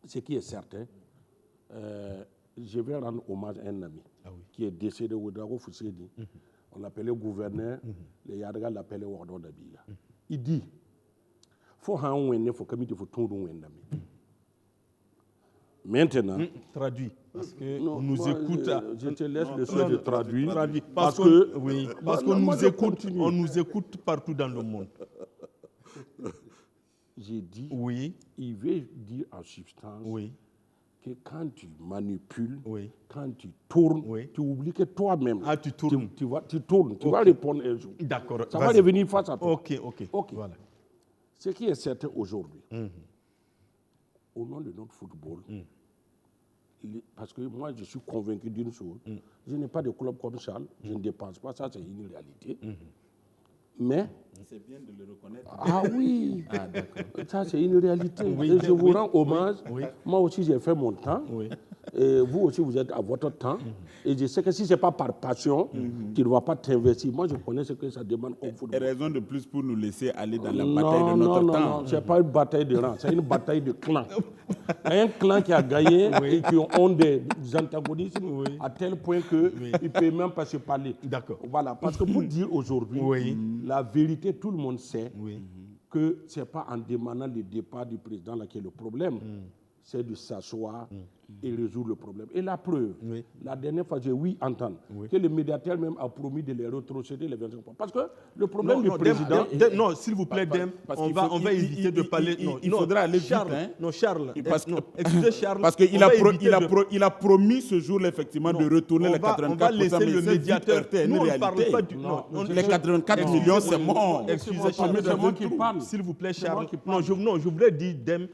ce qui est certain, je vais rendre hommage à un ami qui est décédé au Drago Foussedi. On l'appelait gouverneur, les Yadga l'appelaient Wardon Dabiga. Il dit, il faut que faut tout Maintenant, traduit, parce que on nous écoute. Je te laisse le soin de traduire. Parce qu'on nous écoute partout dans le monde. J'ai dit, oui. Il veut dire en substance que quand tu manipules, quand tu tournes, tu oublies que toi-même, tu tournes. Tu vas répondre un jour. D'accord. Ça va revenir face à toi. Ok. Voilà. Ce qui est certain aujourd'hui, au nom de notre football, parce que moi je suis convaincu d'une chose, je n'ai pas de club comme Charles, je ne dépense pas, ça c'est une réalité. Mais c'est bien de le reconnaître. Ah oui, ça c'est une réalité. Et je vous rends hommage. Moi aussi j'ai fait mon temps. Et vous aussi vous êtes à votre temps. Et je sais que si ce n'est pas par passion, tu ne vas pas t'investir. Moi je connais ce que ça demande comme football. Et raison de plus pour nous laisser aller dans la bataille de notre temps. Non, ce n'est pas une bataille de rang, c'est une bataille de clan. Un clan qui a gagné et qui ont des antagonismes à tel point qu'il ne peut même pas se parler. D'accord. Voilà, parce que pour dire aujourd'hui, la vérité, tout le monde sait que ce n'est pas en demandant le départ du président là qui est le problème. C'est de s'asseoir et résoudre le problème. Et la preuve, la dernière fois, j'ai entendu que le médiateur même a promis de les retrocéder les 25 points. Parce que le problème du président... non, s'il vous plaît, Dem, on va éviter de parler... Il faudra aller Charles, vite. Hein. Non, Charles, excusez Charles. Parce qu'il a promis ce jour effectivement de retourner les 84%. On va laisser le médiateur... Nous, on ne parle pas du... Les 84 millions, c'est mort. Excusez Charles, c'est moi qui parle. S'il vous plaît, Charles. Non, je voulais dire, Dem,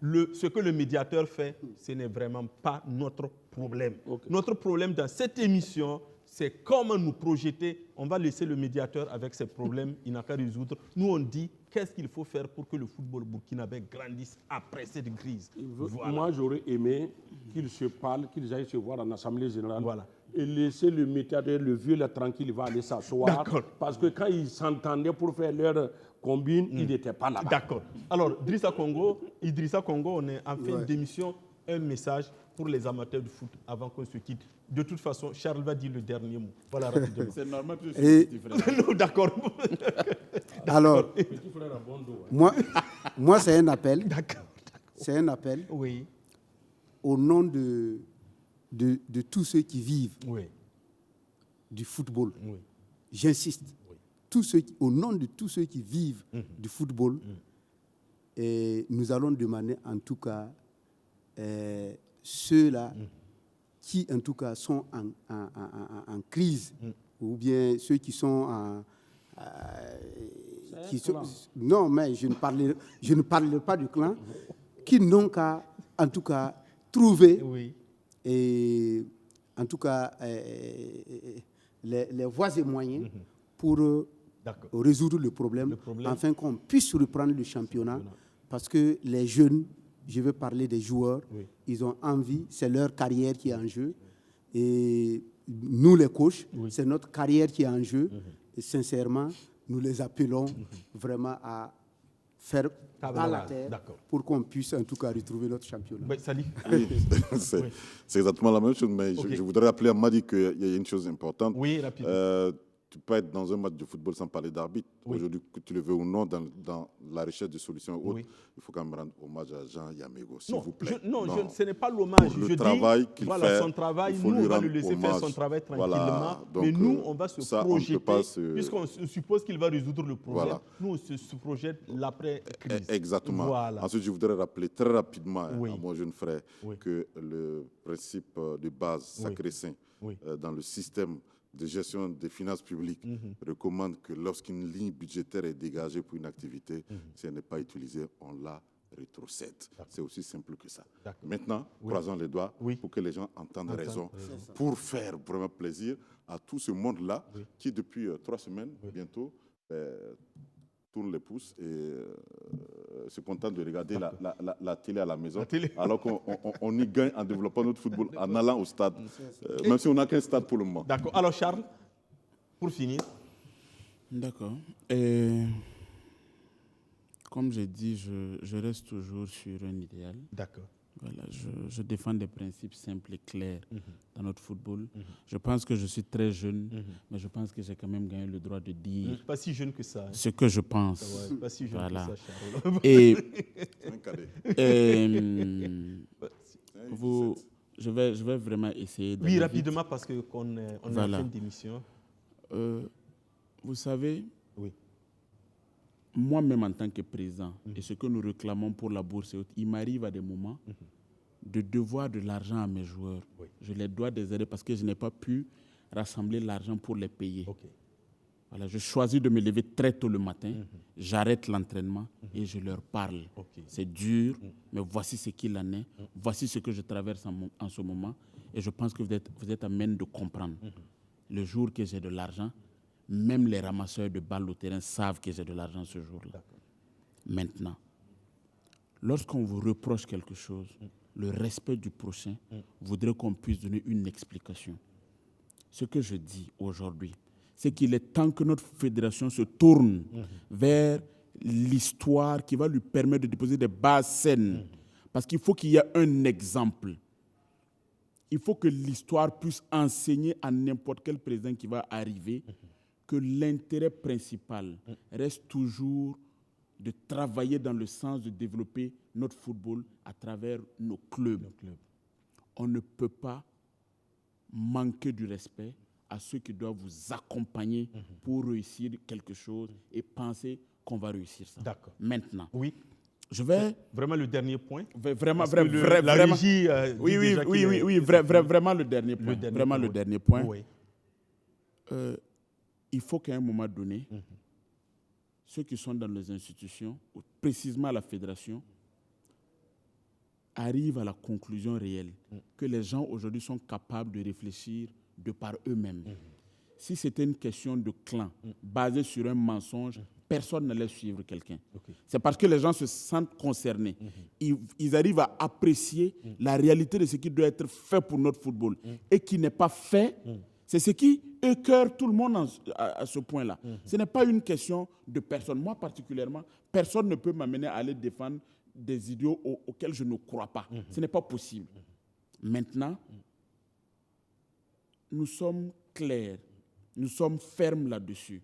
ce que le médiateur fait, ce n'est vraiment pas notre problème. Notre problème dans cette émission, c'est comment nous projeter. On va laisser le médiateur avec ses problèmes, il n'a qu'à résoudre. Nous, on dit qu'est-ce qu'il faut faire pour que le football burkinabé grandisse après cette crise. Voilà. Moi, j'aurais aimé qu'ils se parlent, qu'ils aillent se voir en Assemblée générale. Voilà. Et laisser le médiateur, le vieux, là, tranquille, il va aller s'asseoir. Parce que quand ils s'entendaient pour faire leur combine, il n'était pas là-bas. D'accord. Alors, Idrissa Congo, on est en fin d'émission. Un message pour les amateurs de foot avant qu'on se quitte. De toute façon, Charles va dire le dernier mot. Voilà, rapidement. C'est normal que je sois petit frère. Non, d'accord. Alors, moi c'est un appel. D'accord. C'est un appel au nom de tous ceux qui vivent du football. J'insiste. Au nom de tous ceux qui vivent du football, et nous allons demander en tout cas ceux-là qui en tout cas sont en crise, ou bien ceux qui sont non, mais je ne parle pas du clan, qui n'ont qu'à en tout cas trouver et en tout cas les voies et moyens pour résoudre le problème, afin qu'on puisse reprendre le championnat, parce que les jeunes, je veux parler des joueurs, ils ont envie, c'est leur carrière qui est en jeu, et nous les coachs, c'est notre carrière qui est en jeu, et sincèrement, nous les appelons vraiment à faire pas la terre pour qu'on puisse en tout cas retrouver notre championnat. C'est exactement la même chose, mais je voudrais rappeler à Madi qu'il y a une chose importante. Oui, rapidement. Tu peux être dans un match de football sans parler d'arbitre. Aujourd'hui, que tu le veux ou non, dans la recherche de solutions autres, il faut quand même rendre hommage à Jean Yamego, s'il vous plaît. Ce n'est pas l'hommage. Le travail qu'il fait, son travail, nous, on va le laisser faire son travail tranquillement. Donc, mais nous, on va se projeter, puisqu'on suppose qu'il va résoudre le problème. Nous, on se projette l'après-crise. Exactement. Voilà. Ensuite, je voudrais rappeler très rapidement à mon jeune frère que le principe de base sacré-saint dans le système de gestion des finances publiques recommande que lorsqu'une ligne budgétaire est dégagée pour une activité, si elle n'est pas utilisée, on la rétrocède. C'est aussi simple que ça. Maintenant, croisons les doigts pour que les gens entendent raison, pour faire vraiment plaisir à tout ce monde-là qui, depuis 3 semaines, bientôt, tourne les pouces et se contente de regarder la télé à la maison, alors qu'on y gagne en développant notre football, en allant au stade, même si on n'a qu'un stade pour le moment. D'accord. Alors Charles, pour finir. D'accord. Comme j'ai dit, je reste toujours sur un idéal. D'accord. Voilà, je défends des principes simples et clairs dans notre football. Je pense que je suis très jeune, mais je pense que j'ai quand même gagné le droit de dire pas si jeune que ça, ce que je pense. Pas si jeune que ça, Charles. Je vais vraiment essayer de... Oui, rapidement, parce qu'on est en fin d'émission. Vous savez, moi-même en tant que président, et ce que nous réclamons pour la bourse, il m'arrive à des moments de devoir de l'argent à mes joueurs. Oui. Je les dois des aider parce que je n'ai pas pu rassembler l'argent pour les payer. Okay. Voilà, je choisis de me lever très tôt le matin, j'arrête l'entraînement et je leur parle. Okay. C'est dur, mais voici ce qu'il en est, voici ce que je traverse en ce moment et je pense que vous êtes à même de comprendre. Le jour que j'ai de l'argent, même les ramasseurs de balles au terrain savent que j'ai de l'argent ce jour-là. Maintenant, lorsqu'on vous reproche quelque chose, le respect du prochain voudrait qu'on puisse donner une explication. Ce que je dis aujourd'hui, c'est qu'il est temps que notre fédération se tourne vers l'histoire qui va lui permettre de déposer des bases saines. Parce qu'il faut qu'il y ait un exemple. Il faut que l'histoire puisse enseigner à n'importe quel président qui va arriver que l'intérêt principal reste toujours de travailler dans le sens de développer notre football à travers nos clubs. On ne peut pas manquer du respect à ceux qui doivent vous accompagner pour réussir quelque chose et penser qu'on va réussir ça. D'accord. Maintenant, oui. Je vais... Vraiment le dernier point. Vraiment, vraiment. Vraiment le dernier point. Le dernier point. Oui. Il faut qu'à un moment donné, ceux qui sont dans les institutions, ou précisément la fédération, arrivent à la conclusion réelle que les gens aujourd'hui sont capables de réfléchir de par eux-mêmes. Si c'était une question de clan basée sur un mensonge, personne n'allait suivre quelqu'un. Okay. C'est parce que les gens se sentent concernés. Ils arrivent à apprécier la réalité de ce qui doit être fait pour notre football et qui n'est pas fait. C'est ce qui écœure tout le monde à ce point-là. Ce n'est pas une question de personne. Moi particulièrement, personne ne peut m'amener à aller défendre des idiots auxquels je ne crois pas. Ce n'est pas possible. Maintenant, nous sommes clairs, nous sommes fermes là-dessus.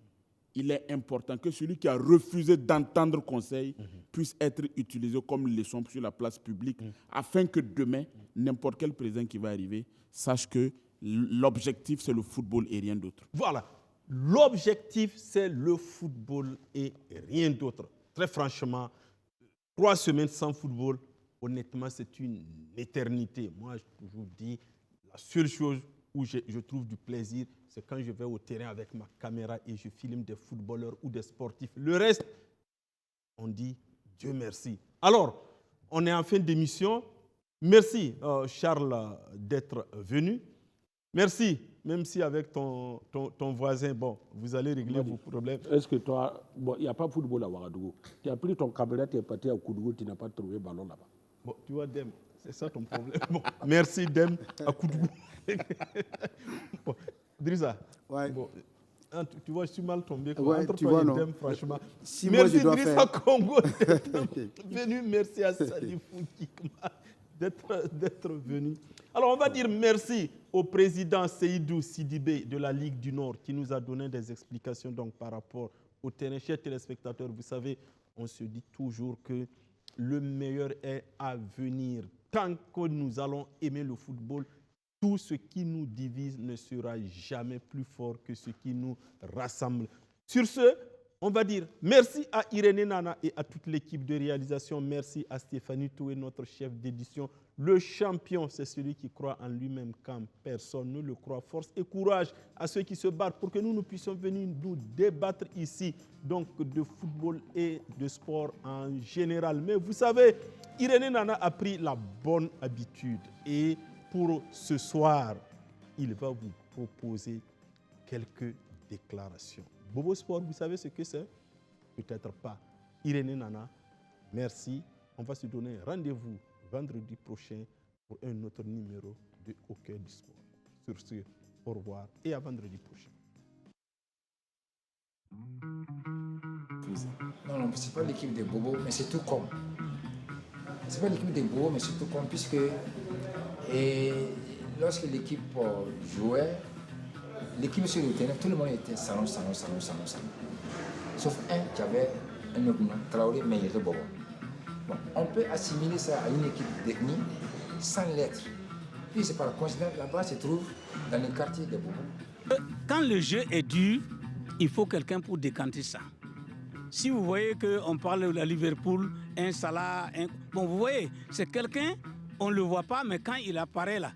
Il est important que celui qui a refusé d'entendre conseil puisse être utilisé comme leçon sur la place publique afin que demain, n'importe quel président qui va arriver sache que l'objectif, c'est le football et rien d'autre. Voilà. L'objectif, c'est le football et rien d'autre. Très franchement, 3 semaines sans football, honnêtement, c'est une éternité. Moi, je toujours dis, la seule chose où je trouve du plaisir, c'est quand je vais au terrain avec ma caméra et je filme des footballeurs ou des sportifs. Le reste, on dit Dieu merci. Alors, on est en fin d'émission. Merci, Charles, d'être venu. Merci, même si avec ton voisin, bon, vous allez régler vos problèmes. Est-ce que toi, bon, il n'y a pas de football à Ouagadougou. Tu as pris ton caméra, tu es parti à Koudougou, tu n'as pas trouvé le ballon là-bas. Bon, tu vois, Dem, c'est ça ton problème. Bon, merci, Dem, à Koudougou. Bon, Drissa, ouais. Bon, tu vois, je suis mal tombé. Ouais, entre tu toi vois, et Dem, franchement. Si merci, moi, Drissa Congo, d'être venu. Merci à Salifou Kikma d'être venu. Alors, on va dire merci au président Seydou Sidibé de la Ligue du Nord qui nous a donné des explications donc, par rapport au terrain. Chers téléspectateurs, vous savez, on se dit toujours que le meilleur est à venir. Tant que nous allons aimer le football, tout ce qui nous divise ne sera jamais plus fort que ce qui nous rassemble. Sur ce, on va dire merci à Irénée Nana et à toute l'équipe de réalisation. Merci à Stéphanie Toué, notre chef d'édition. Le champion, c'est celui qui croit en lui-même quand personne ne le croit. Force et courage à ceux qui se battent pour que nous puissions venir nous débattre ici, donc de football et de sport en général. Mais vous savez, Irénée Nana a pris la bonne habitude et pour ce soir, il va vous proposer quelques déclarations. Bobo Sport, vous savez ce que c'est? Peut-être pas. Irénée Nana, merci. On va se donner rendez-vous vendredi prochain pour un autre numéro de Au cœur du sport. Sur ce, au revoir et à vendredi prochain. Non, ce n'est pas l'équipe des Bobos, mais c'est tout comme. Ce n'est pas l'équipe des Bobos, mais c'est tout comme, puisque lorsque l'équipe jouait, l'équipe sur le terrain, tout le monde était salon. Sauf un qui avait un autre nom, Traoré, mais il était Bobo. Bon, on peut assimiler ça à une équipe technique sans l'être. Puis c'est par coïncidence, là-bas se trouve dans le quartier des Bobos. Quand le jeu est dur, il faut quelqu'un pour décanter ça. Si vous voyez qu'on parle de la Liverpool, un Salah, bon, vous voyez, c'est quelqu'un on ne le voit pas, mais quand il apparaît là,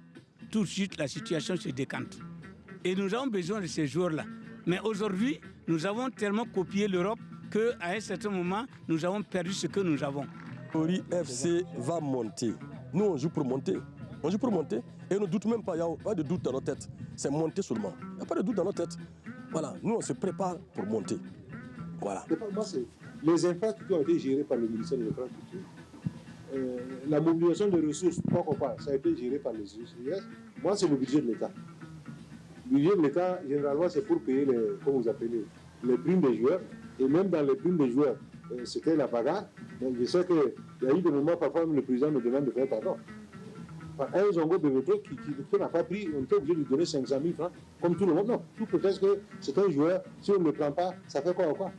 tout de suite, la situation se décante. Et nous avons besoin de ces joueurs-là. Mais aujourd'hui, nous avons tellement copié l'Europe qu'à un certain moment, nous avons perdu ce que nous avons. Ori FC va monter. Nous, on joue pour monter. On joue pour monter et on ne doute même pas. Il n'y a pas de doute dans notre tête. C'est monter seulement. Il n'y a pas de doute dans notre tête. Voilà, nous, on se prépare pour monter. Voilà. Moi, c'est les infrastructures ont été gérées par le ministère de l'Infrastructure. La mobilisation de ressources, pourquoi pas, ça a été géré par les ressources. Moi, c'est le budget de l'État. Le budget de l'État, généralement, c'est pour payer comme vous appelez, les primes des joueurs. Et même dans les primes des joueurs, c'était la bagarre. Donc, je sais qu'il y a eu des moments, parfois, même le président me demande de faire pardon. Un Zongo Bebeto qui n'a pas pris, on était obligé de lui donner 500 000 francs, comme tout le monde. Non, tout peut-être que c'est un joueur, si on ne le prend pas, ça fait quoi ou quoi?